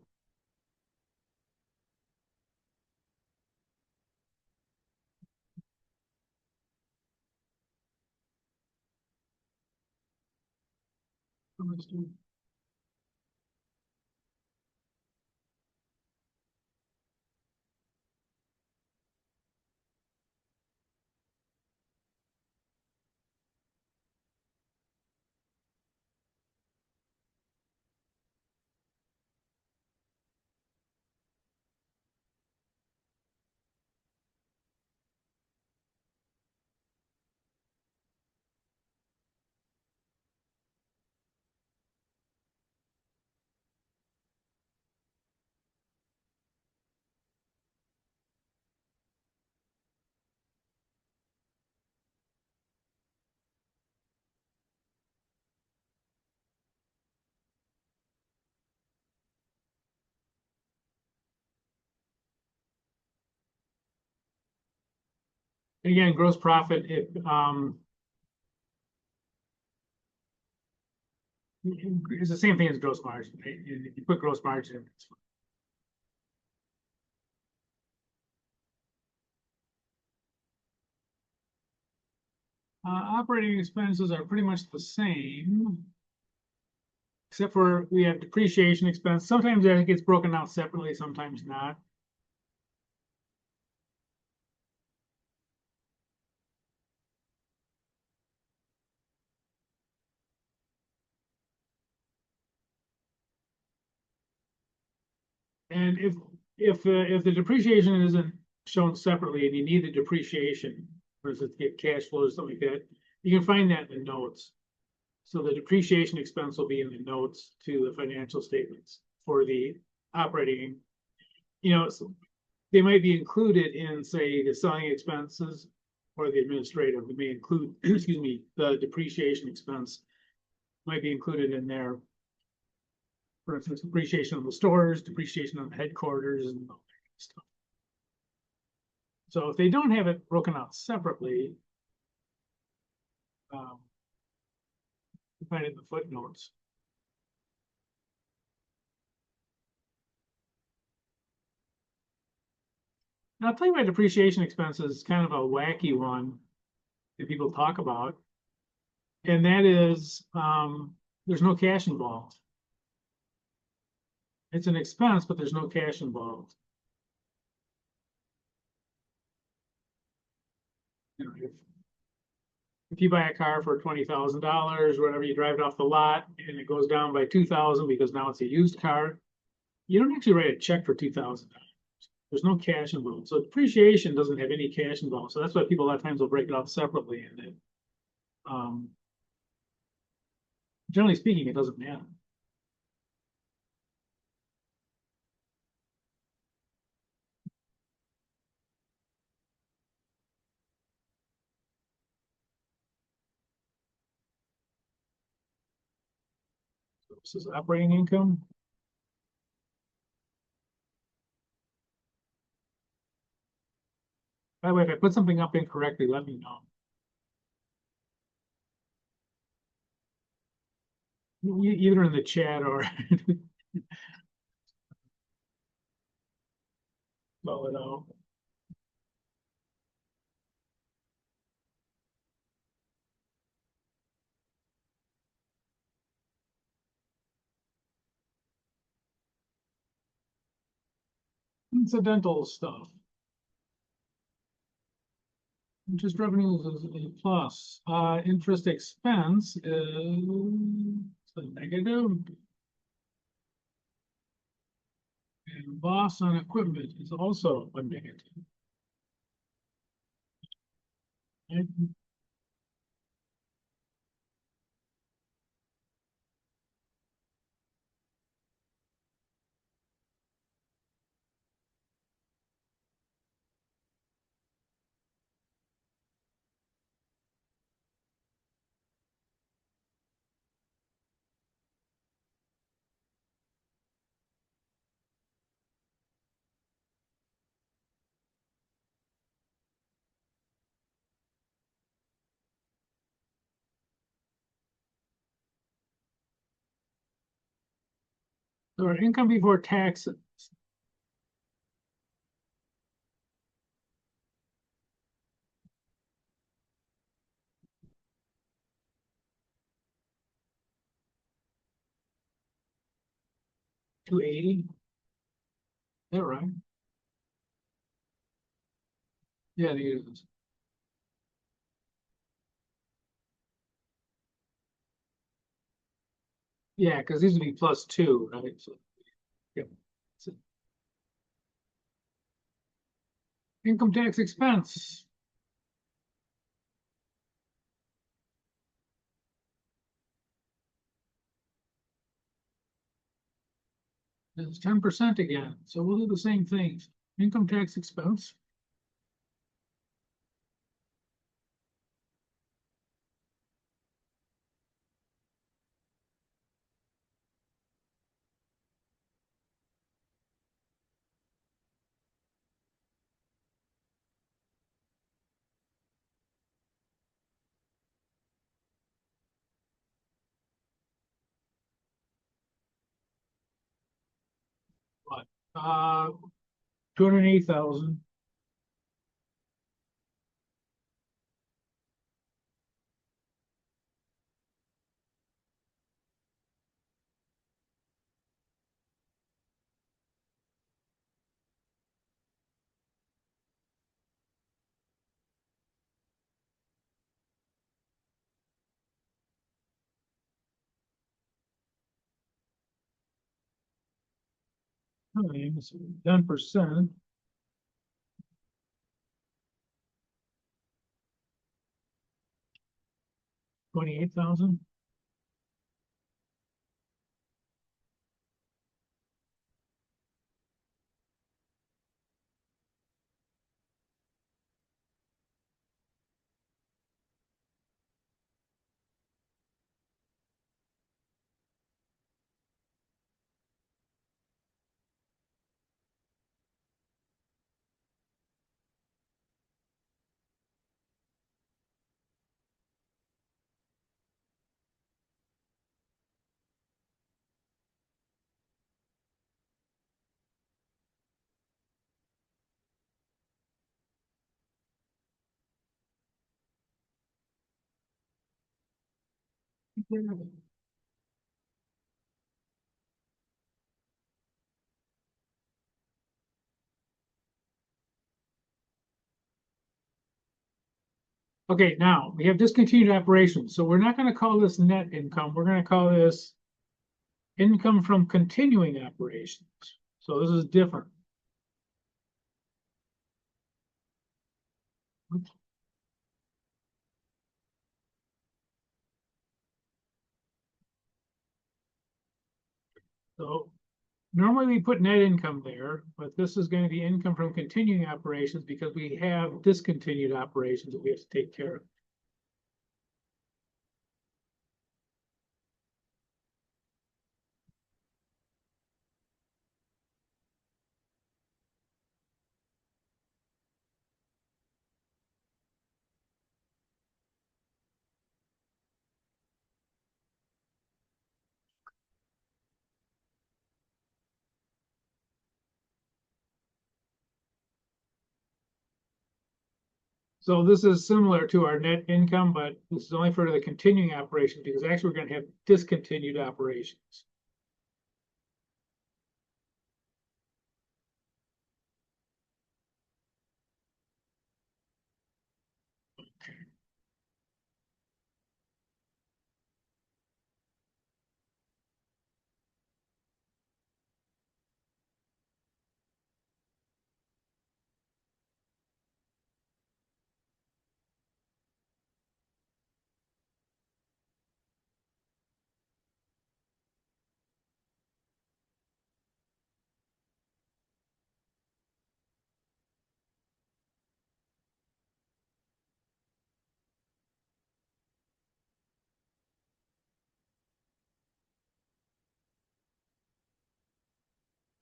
Again, gross profit, it's the same thing as gross margin, right? If you put gross margin in, it's fine. Operating expenses are pretty much the same, except for we have depreciation expense. Sometimes that gets broken out separately, sometimes not. And if the depreciation isn't shown separately and you need the depreciation, for instance, to get cash flows, something like that, you can find that in the notes. So the depreciation expense will be in the notes to the financial statements for the operating. So they might be included in, say, the selling expenses or the administrative. They may include, excuse me, the depreciation expense might be included in there. For instance, depreciation on the stores, depreciation on the headquarters, and all that stuff. So if they don't have it broken out separately, you find it in the footnotes. Now, I'll tell you my depreciation expense is kind of a wacky one that people talk about, and that is there's no cash involved. It's an expense, but there's no cash involved. If you buy a car for $20,000, whatever, you drive it off the lot and it goes down by $2,000 because now it's a used car, you don't actually write a check for $2,000. There's no cash involved. So depreciation doesn't have any cash involved. So that's why people a lot of times will break it out separately. And then, generally speaking, it doesn't matter. So this is operating income. By the way, if I put something up incorrectly, let me know. Either in the chat or spell it out. Incidental stuff. Interest revenues is a plus. Interest expense is a negative. And loss on equipment is also a negative. And So our income before taxes. $280. Is that right? Yeah, it is. Yeah, because these would be +2, right? So, yep. So, income tax expense. It's 10% again, so we'll do the same things. Income tax expense. What? 280,000. Times 10%. 28,000. Okay, now we have discontinued operations. So we're not going to call this net income. We're going to call this income from continuing operations. So this is different. Oops. So normally we put net income there, but this is going to be income from continuing operations because we have discontinued operations that we have to take care of. So this is similar to our net income, but this is only for the continuing operations because actually we're going to have discontinued operations.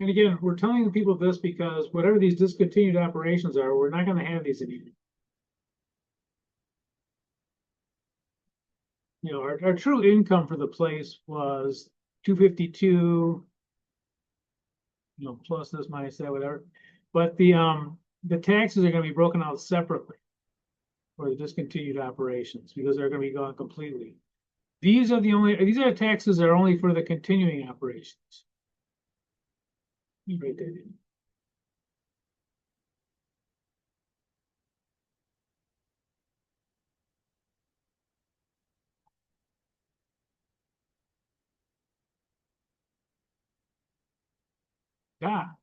And again, we're telling people this because whatever these discontinued operations are, we're not going to have these anymore. You know, our true income for the place was 252, you know, plus this, minus that, whatever. But the taxes are gonna be broken out separately for the discontinued operations, because they're gonna be gone completely. These are the taxes that are only for the continuing operations. You write that in. Ah.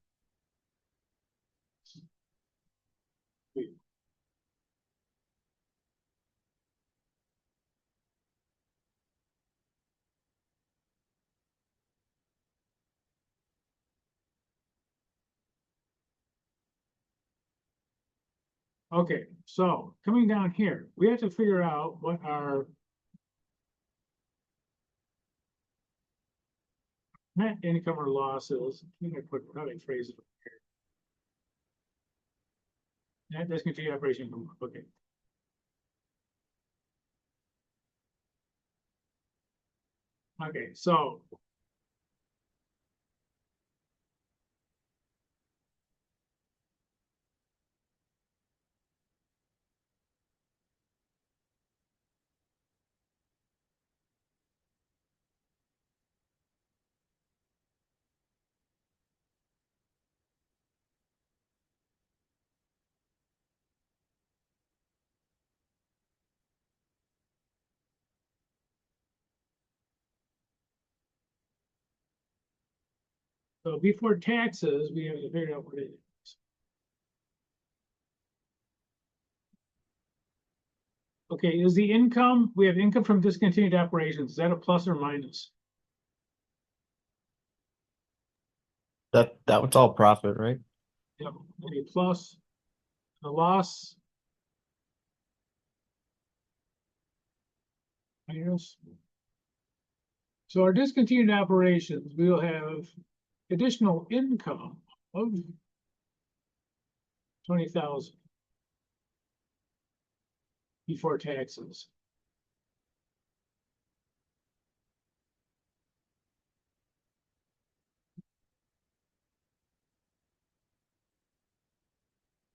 Okay, so coming down here, we have to figure out what our net income or loss is. I think I put, probably phrase it here. Net discontinued operation income, okay. Okay, so before taxes, we have to figure out what it is. Okay, is the income, we have income from discontinued operations, is that a plus or minus? That was all profit, right? Yep, a plus. The loss. Minus. So our discontinued operations, we will have additional income of 20,000 before taxes.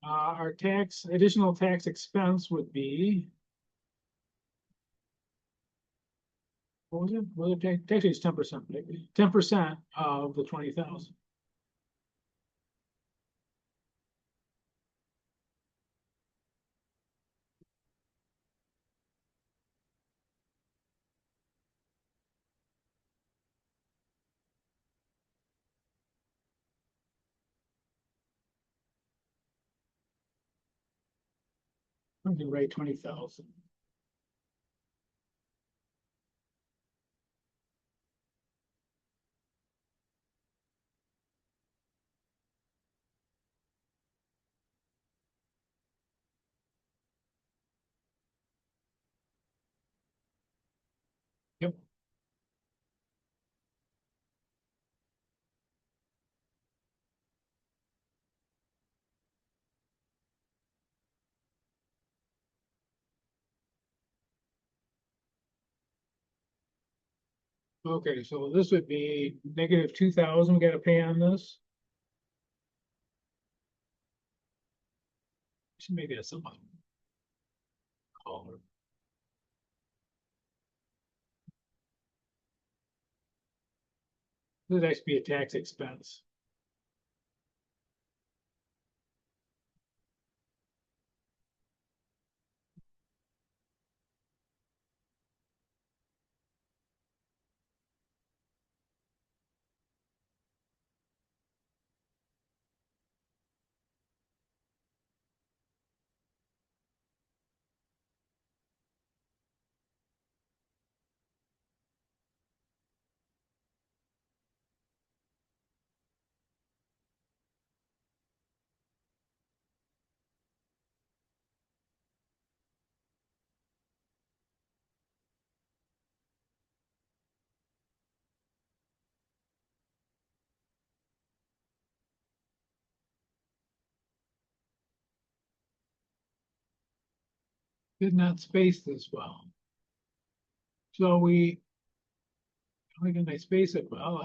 Our additional tax expense would be. What was it? Well, actually it's 10%, 10% of the 20,000. I'm gonna write 20,000. Yep. Okay, so this would be negative 2,000 we gotta pay on this. Should make that something. Color. This would actually be a tax expense. Did not space this well. So how did I space it well?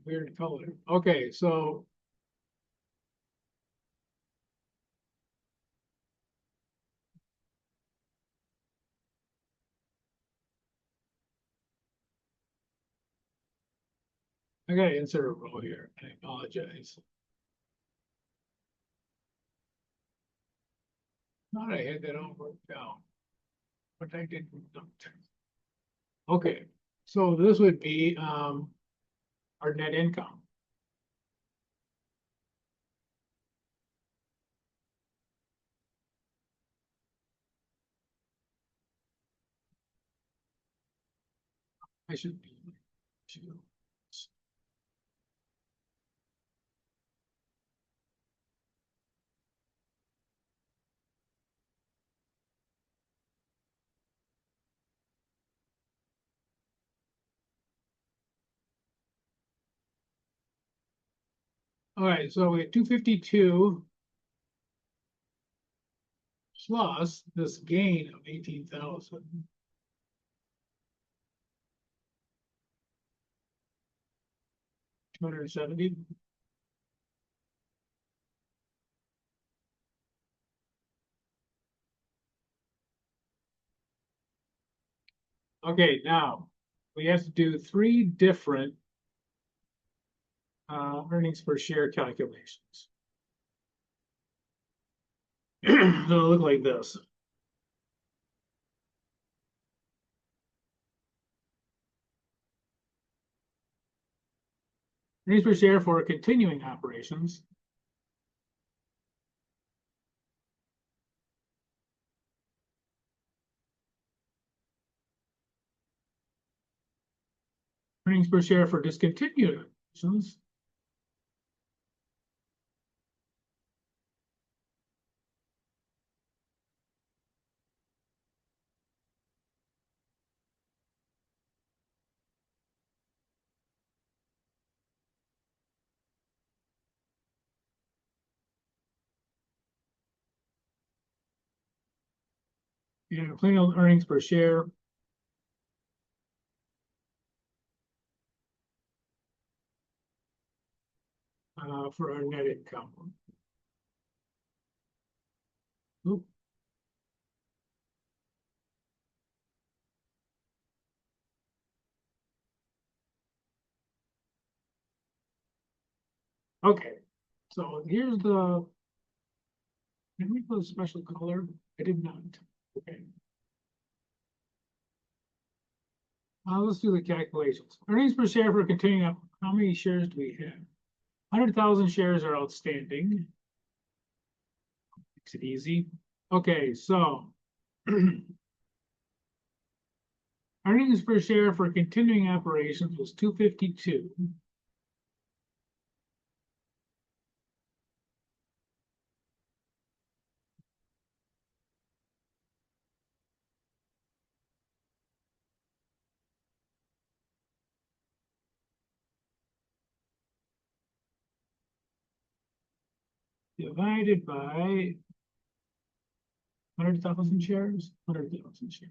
Weird color. Okay, so. I gotta insert a row here. I apologize. Thought I had that all worked out, but I didn't. Okay, so this would be our net income. I should be. All right, so we have 252 plus this gain of 18,000. 270. Okay, now we have to do three different earnings per share calculations. It'll look like this. Earnings per share for continuing operations. Earnings per share for discontinued operations. And plain old earnings per share for our net income. Oop. Okay, so here's the. Did we put a special color? I did not. Okay. Let's do the calculations. Earnings per share for continuing up. How many shares do we have? 100,000 shares are outstanding. Makes it easy. Okay, so earnings per share for continuing operations was 252. Divided by 100,000 shares, 100,000 shares.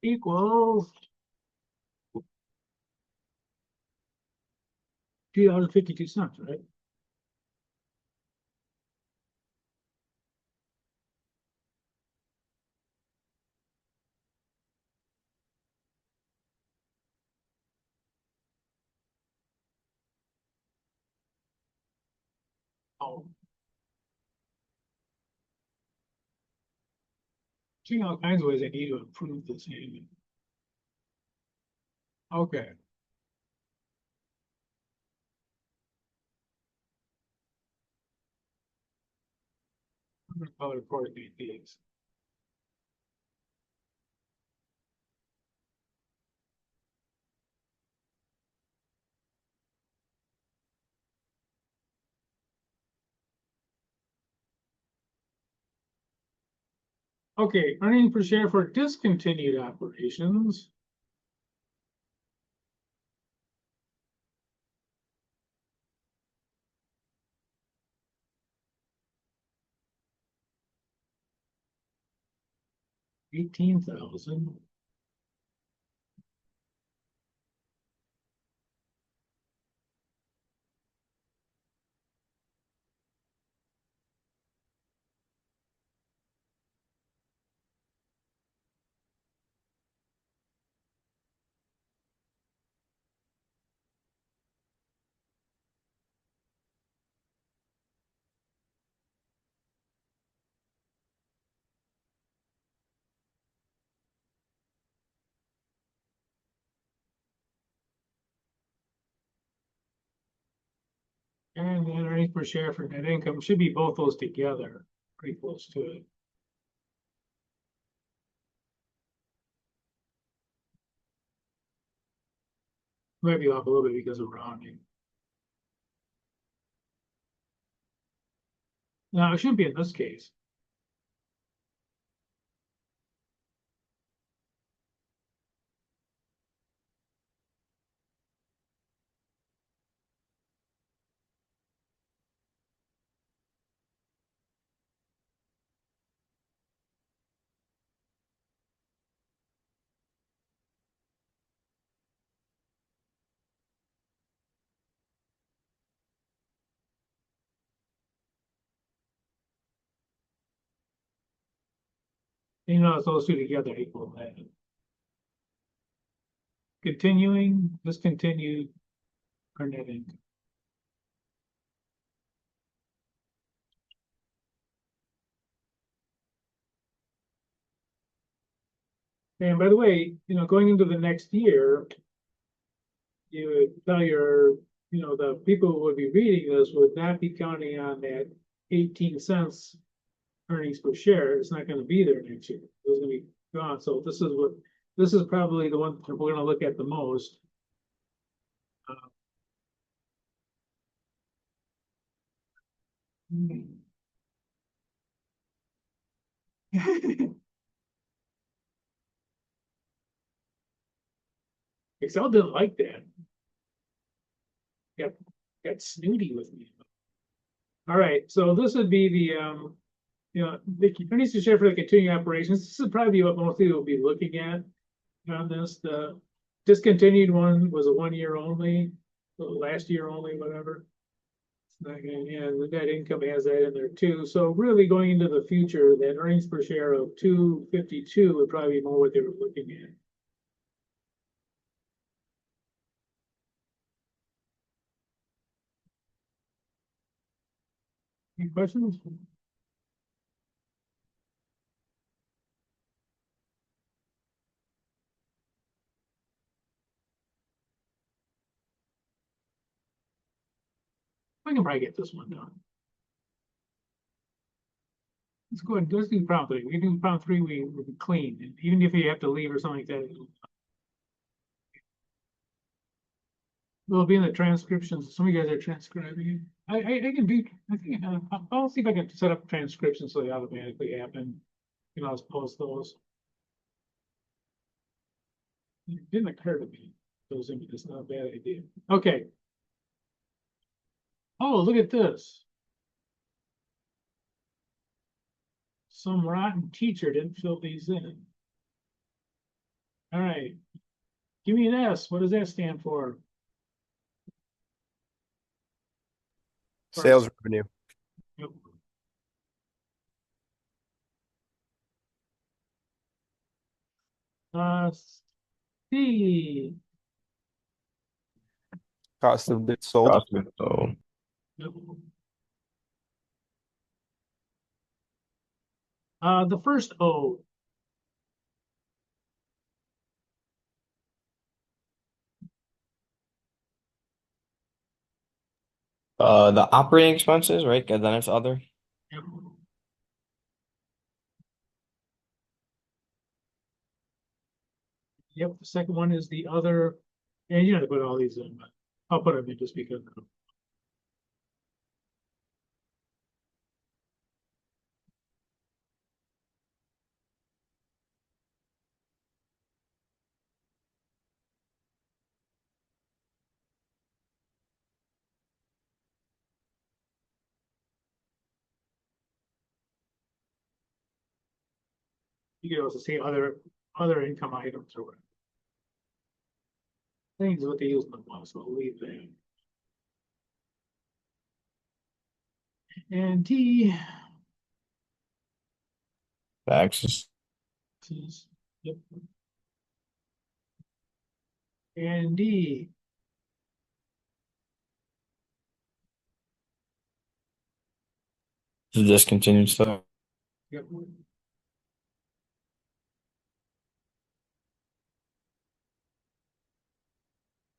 Equals $2.52, right? Oh. Seeing all kinds of ways I need to improve this hand. Okay. I'm gonna color coordinate these. Okay, earnings per share for discontinued operations. 18,000. And then earnings per share for net income should be both those together, pretty close to it. Might be off a little bit because of rounding. No, it shouldn't be in this case. You know, those two together equal that. Continuing, discontinued, or net income. And by the way, you know, going into the next year, you would tell your, you know, the people who would be reading this would not be counting on that 18 cents earnings per share. It's not going to be there next year. It's going to be gone. So this is probably the one that we're going to look at the most. Excel didn't like that. Got snooty with me. All right, so this would be the you know, the earnings per share for the continuing operations. This is probably what mostly we'll be looking at on this. The discontinued one was a 1 year only, last year only, whatever. And the net income has that in there too. So really going into the future, that earnings per share of 252 would probably be more what they were looking at. Any questions? I can probably get this one done. Let's go ahead. Let's do prompt three. We can do prompt three. We can clean, and even if you have to leave or something like that, it'll be in the transcriptions. Some of you guys are transcribing it. I can do. I think I'll see if I can set up transcriptions so they automatically happen. You know, I'll post those. It didn't occur to me. Those images, not a bad idea. Okay. Oh, look at this. Some rotten teacher didn't fill these in. All right. Give me an S. What does that stand for? Sales revenue. Yep. C. Cost of goods sold. So Yep. The first O. the operating expenses, right? And then it's other. Yep. Yep. The second one is the other, and you have to put all these in, but I'll put them in just because. you could also say other income items or whatever. I think is what they use in the law, so I'll leave that. And T. Taxes. Yep. And D. The discontinued stuff. Yep.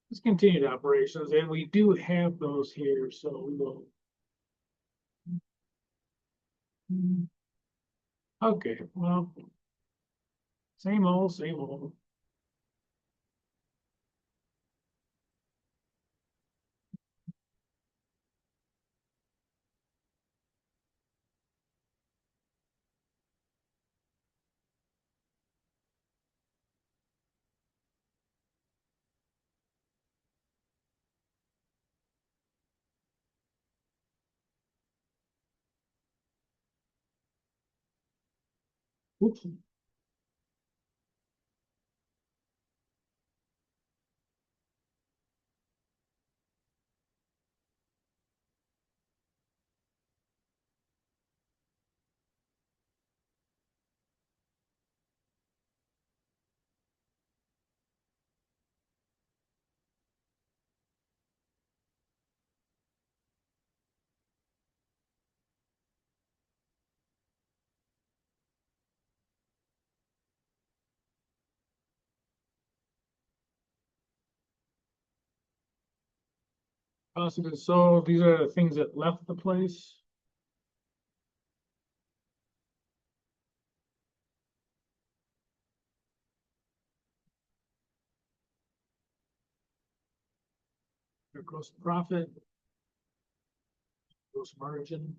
Discontinued operations, and we do have those here, so we will. Okay, well, same old, same old. Oops. Positive, so these are the things that left the place. Their gross profit, gross margin.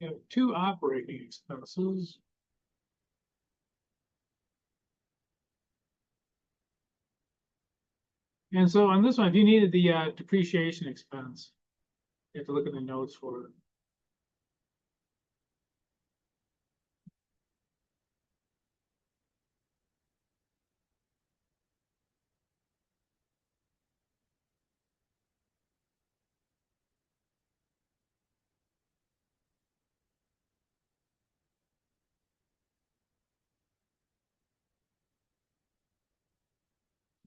You have two operating expenses. And so on this one, if you needed the depreciation expense, you have to look at the notes for it.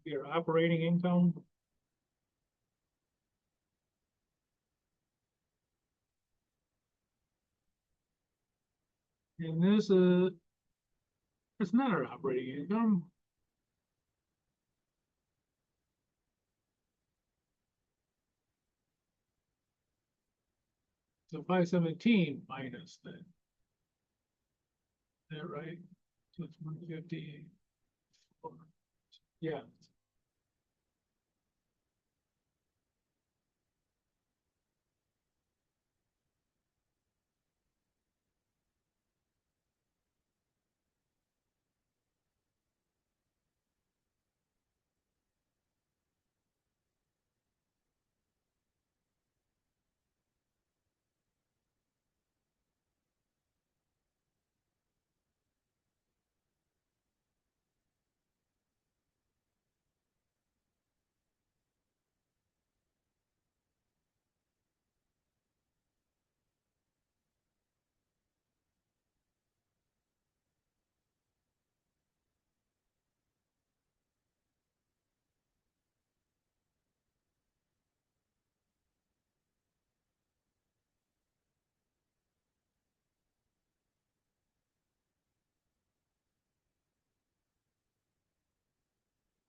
Your operating income. And this is, it's not our operating income. So 517 minus that. Is that right? So it's 150. Yeah.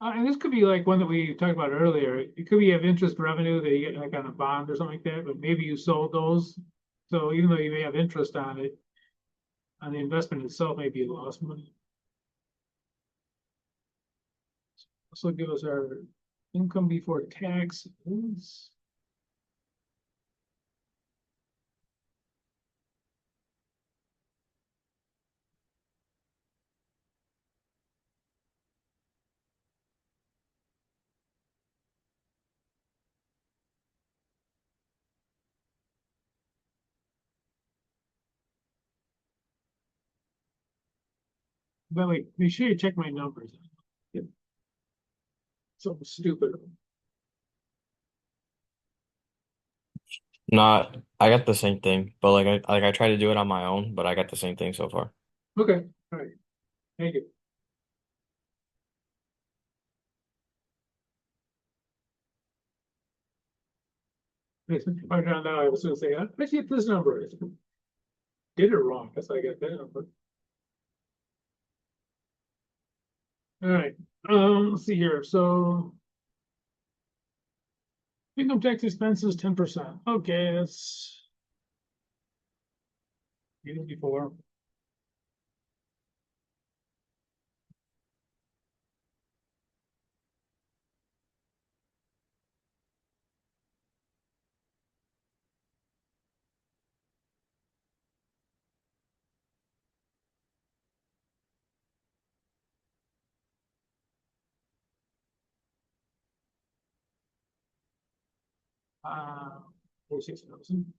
And this could be like one that we talked about earlier. It could be of interest revenue that you get like on a bond or something like that, but maybe you sold those So even though you may have interest on it, on the investment itself may be lost money. This will give us our income before taxes. By the way, make sure you check my numbers. Yep. Something stupid. Not, I got the same thing, but I try to do it on my own, but I got the same thing so far. Okay, all right. Thank you. I found out I was gonna say, I see what this number is. Did it wrong, that's how I got that number. All right, let's see here, so. Income tax expenses, 10%. Okay, that's. Even before. Uh, 46,000.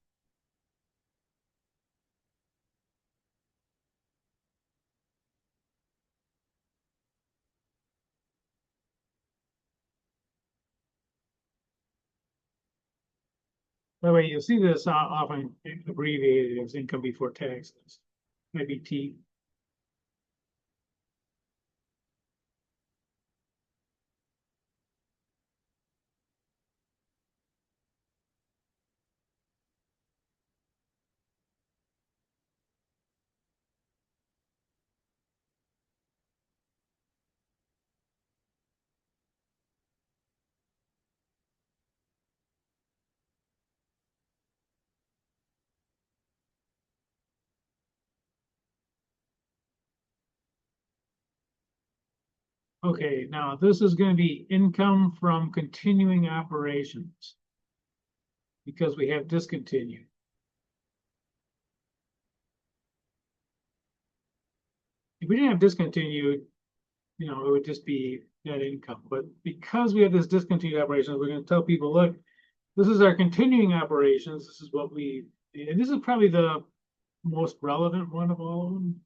By the way, you'll see this often abbreviated as income before taxes. Maybe T. Okay, now this is going to be income from continuing operations because we have discontinued. If we didn't have discontinued, it would just be net income. But because we have this discontinued operations, we're going to tell people, look, this is our continuing operations. This is what and this is probably the most relevant one of all of them.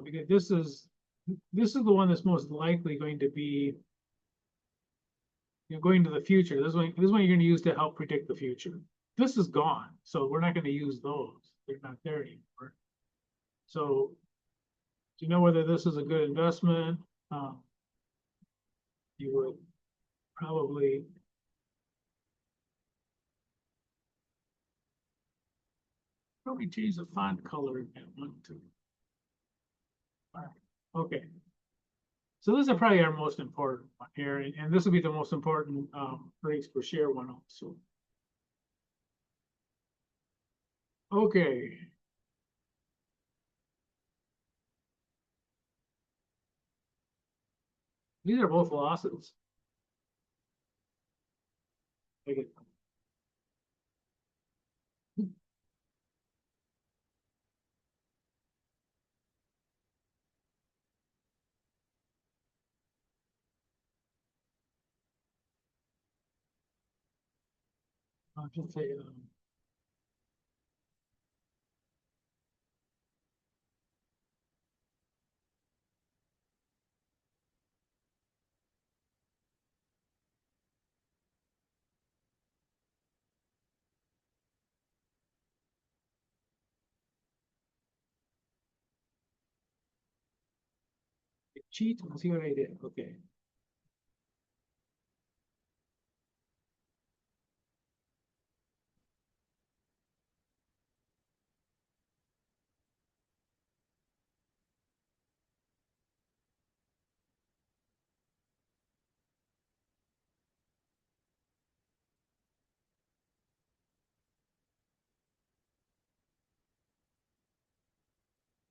Because this is the one that's most likely going to be, going to the future. This one you're going to use to help predict the future. This is gone, so we're not going to use those. They're not there anymore. So, do you know whether this is a good investment? You would probably. Probably change the font color in that one too. Okay. So this is probably our most important one here, and this will be the most important earnings per share one also. Okay. These are both losses. Okay. I'll just say, cheat and see what I did. Okay.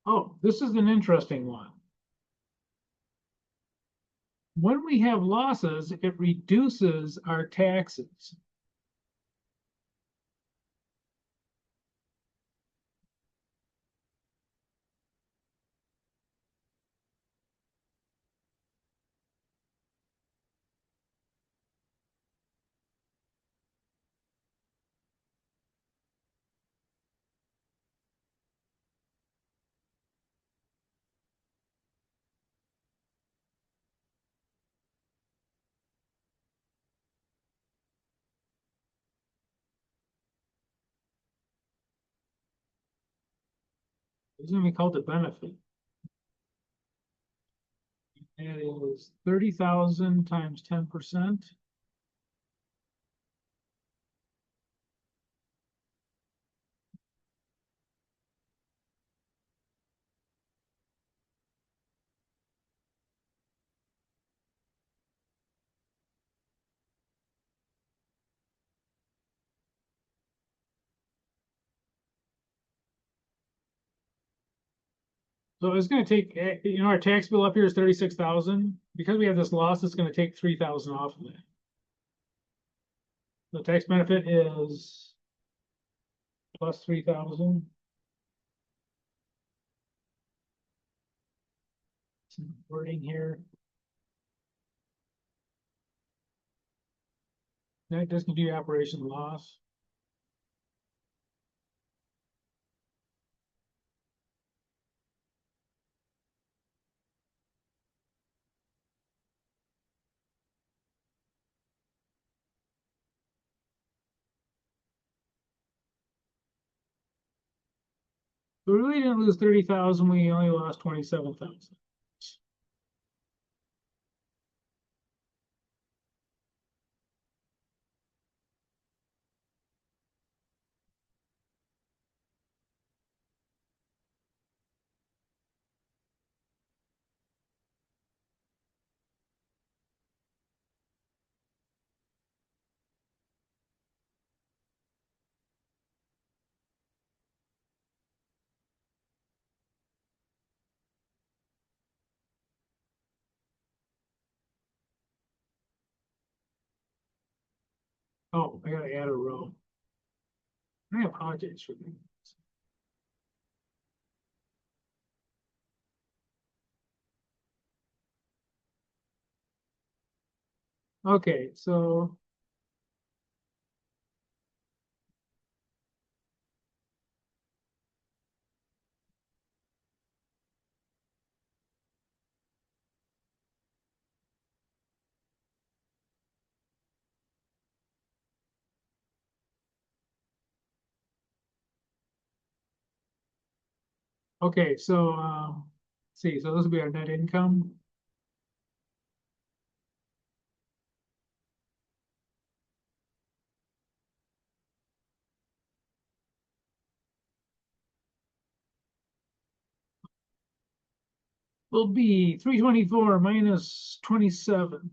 Oh, this is an interesting one. When we have losses, it reduces our taxes. It's gonna be called a benefit. And it is 30,000 times 10%. So it's gonna take, our tax bill up here is 36,000. Because we have this loss, it's gonna take 3,000 off of that. The tax benefit is plus 3,000. Some wording here. That discontinued operation loss. We really didn't lose 30,000, we only lost 27,000. Oh, I gotta add a row. I apologize for that. Okay, so okay, so see, so this will be our net income. Will be 324 minus 27.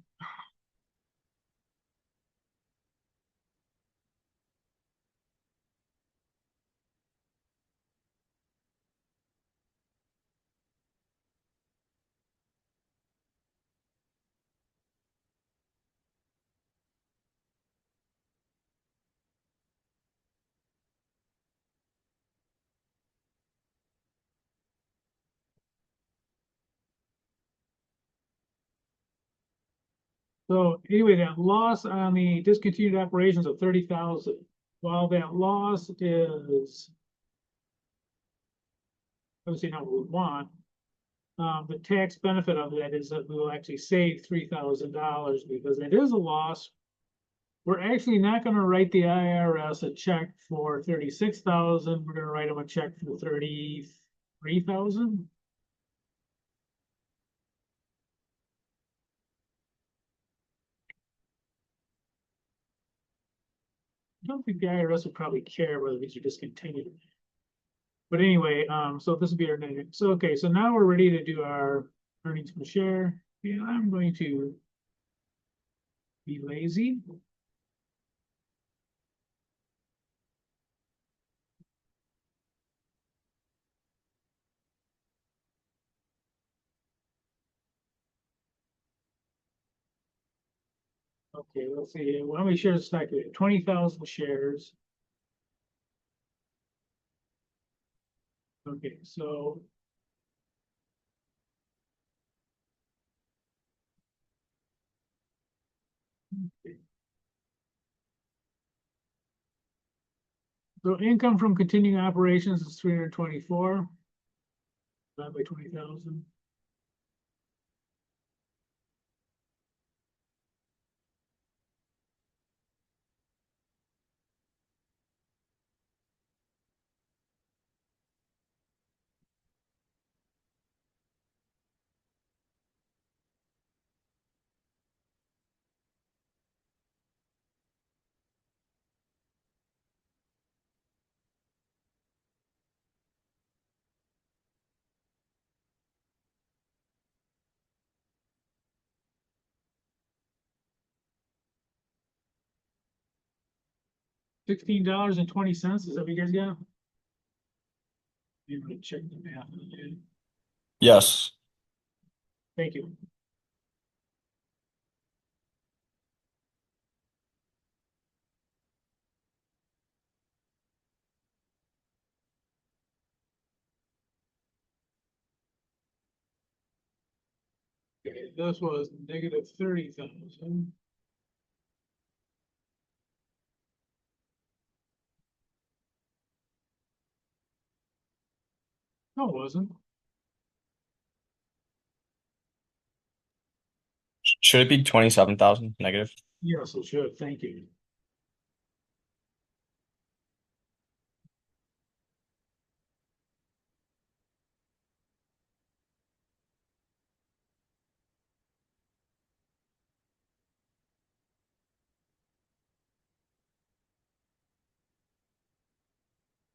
So anyway, that loss on the discontinued operations of 30,000. While that loss is obviously not what we want, the tax benefit of that is that we will actually save $3,000 because it is a loss. We're actually not going to write the IRS a check for 36,000. We're going to write them a check for 33,000. I don't think the IRS would probably care whether these are discontinued. But anyway, so this will be our net. So okay, so now we're ready to do our earnings per share. And I'm going to be lazy. Okay, let's see, how many shares stock do we have? 20,000 shares. Okay, so. So income from continuing operations is 324. Divided by 20,000. $16.20, is that what you guys got? You want to check the math on that. Yes. Thank you. Okay, this was negative 30,000. No, it wasn't. Should it be 27,000 negative? Yes, it should, thank you.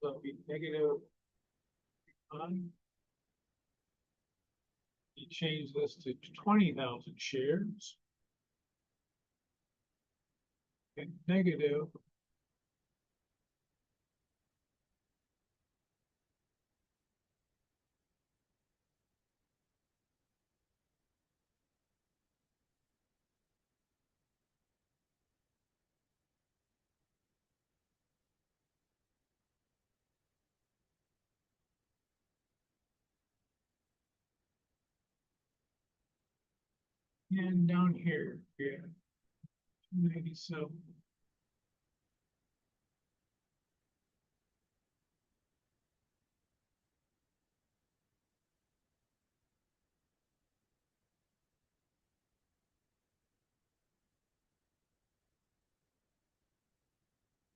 So it'll be negative 1. You change this to 20,000 shares. And negative. And down here, yeah. 297.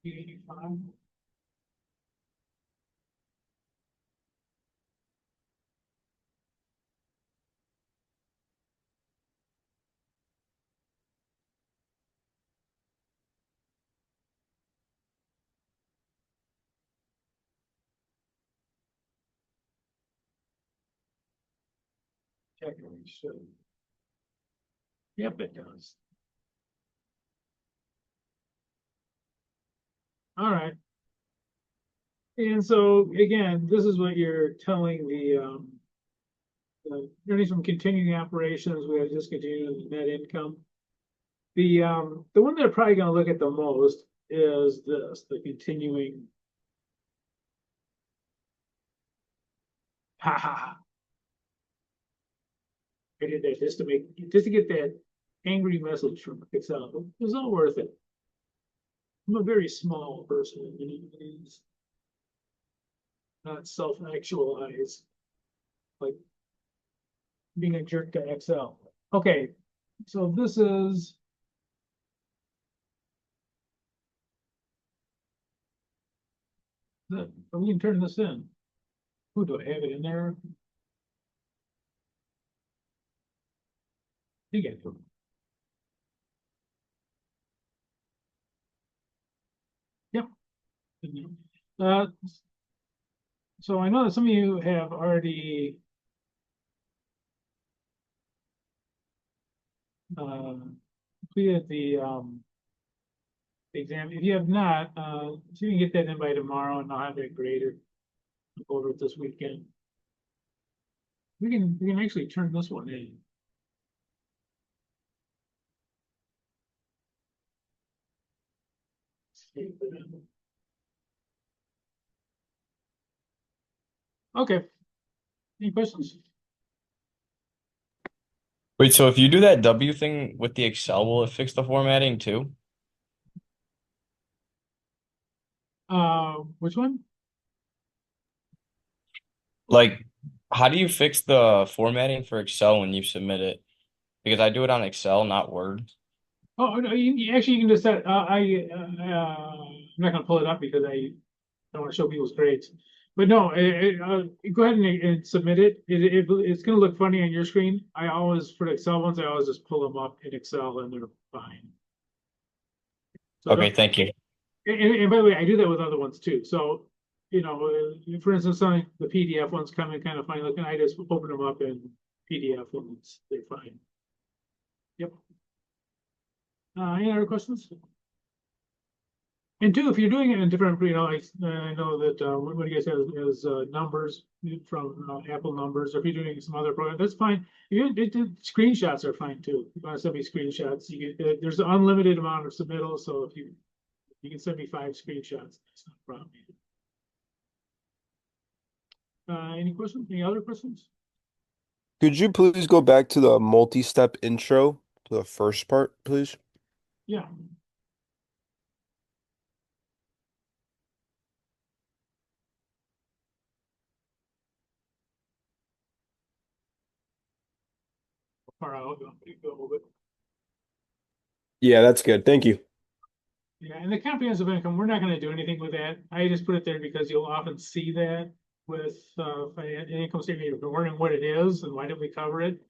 $85. Technically should. Yep, it does. All right. And so again, this is what you're telling the earnings from continuing operations. We have discontinued net income. The one they're probably going to look at the most is this, the continuing. Ha ha ha. I did that just to get that angry message from Excel. It was all worth it. I'm a very small person, anyways. Not self-actualized, like being a jerk to Excel. Okay, so this is we can turn this in. Who do I have it in there? You get it. Yep. Uh, so I know that some of you have already completed the exam. If you have not, so you can get that in by tomorrow, and I'll have that graded over it this weekend. We can actually turn this one in. Okay. Any questions? Wait, so if you do that W thing with the Excel, will it fix the formatting too? Which one? Like, how do you fix the formatting for Excel when you submit it? Because I do it on Excel, not Word. Oh, no, actually, you can just set, I'm not gonna pull it up because I don't want to show people's grades. But no, go ahead and submit it. It's gonna look funny on your screen. I always, for the Excel ones, I always just pull them up in Excel and they're fine. So Okay, thank you. and by the way, I do that with other ones too. So, for instance, some the PDF ones come in kind of funny looking. I just open them up in PDF and they're fine. Yep. Any other questions? And two, if you're doing it in different, I know that what you guys have is numbers from Apple numbers, or if you're doing some other program, that's fine. Screenshots are fine too. If you want to send me screenshots, there's an unlimited amount of submittals, so if you can send me 5 screenshots, that's not a problem. Any questions? Any other questions? Could you please go back to the multi-step intro to the first part, please? Yeah. Far out, go over it. Yeah, that's good. Thank you. Yeah, and the comprehensive income, we're not going to do anything with that. I just put it there because you'll often see that with an income statement. You're wondering what it is and why did we cover it?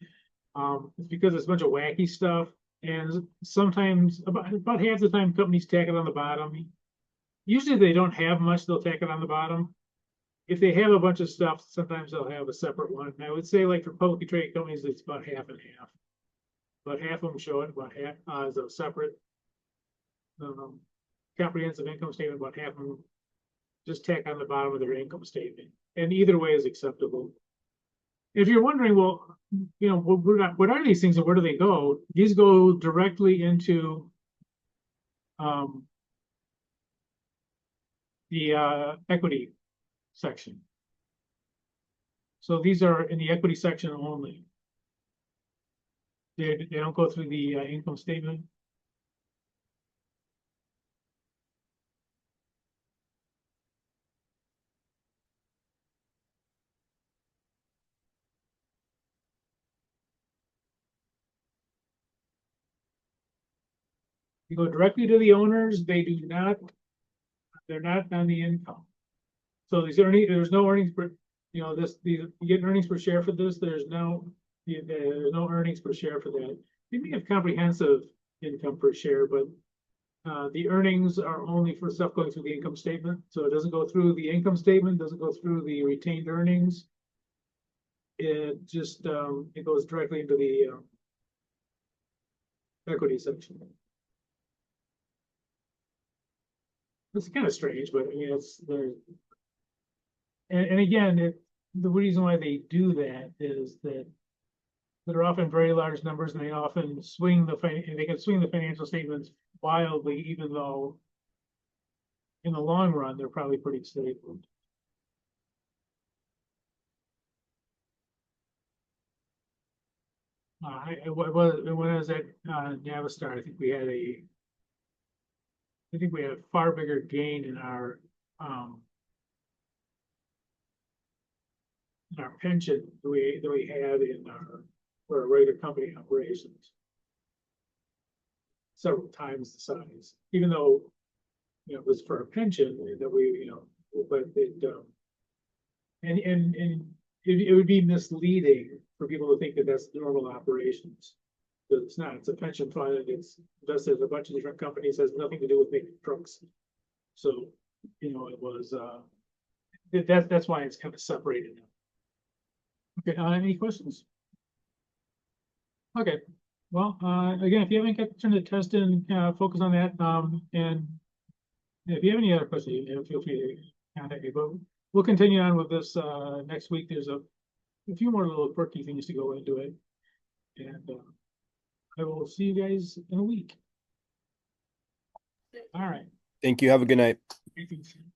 It's because it's a bunch of wacky stuff, and sometimes about half the time companies tack it on the bottom. Usually they don't have much; they'll tack it on the bottom. If they have a bunch of stuff, sometimes they'll have a separate one. I would say, like for publicly traded companies, it's about half and half. About half of them show it, about half as a separate comprehensive income statement, about half of them just tack on the bottom of their income statement. And either way is acceptable. If you're wondering, well, what are these things and where do they go? These go directly into the equity section. So these are in the equity section only. They don't go through the income statement. You go directly to the owners. They're not on the income. So there's no earnings per, you get earnings per share for this. There's no earnings per share for that. You may have comprehensive income per share, but the earnings are only for stuff going through the income statement. So it doesn't go through the income statement, doesn't go through the retained earnings. It just it goes directly into the equity section. It's kind of strange, but I mean, it's there. And again, the reason why they do that is that they're often very large numbers, and they often they can swing the financial statements wildly, even though in the long run they're probably pretty stable. When I was at Navistar, I think we had a far bigger gain in our pension than we had in our regular company operations. Several times the size, even though it was for a pension that we but it would be misleading for people to think that that's normal operations. But it's not. It's a pension fund. It's invested in a bunch of different companies. Has nothing to do with making trucks. So it was that's why it's kind of separated now. Okay. Any questions? Okay. Well, again, if you haven't got to turn the test in, focus on that. And if you have any other questions, feel free to contact me. But we'll continue on with this next week. There's a few more little quirky things to go into it. And I will see you guys in a week. All right. Thank you. Have a good night. You can-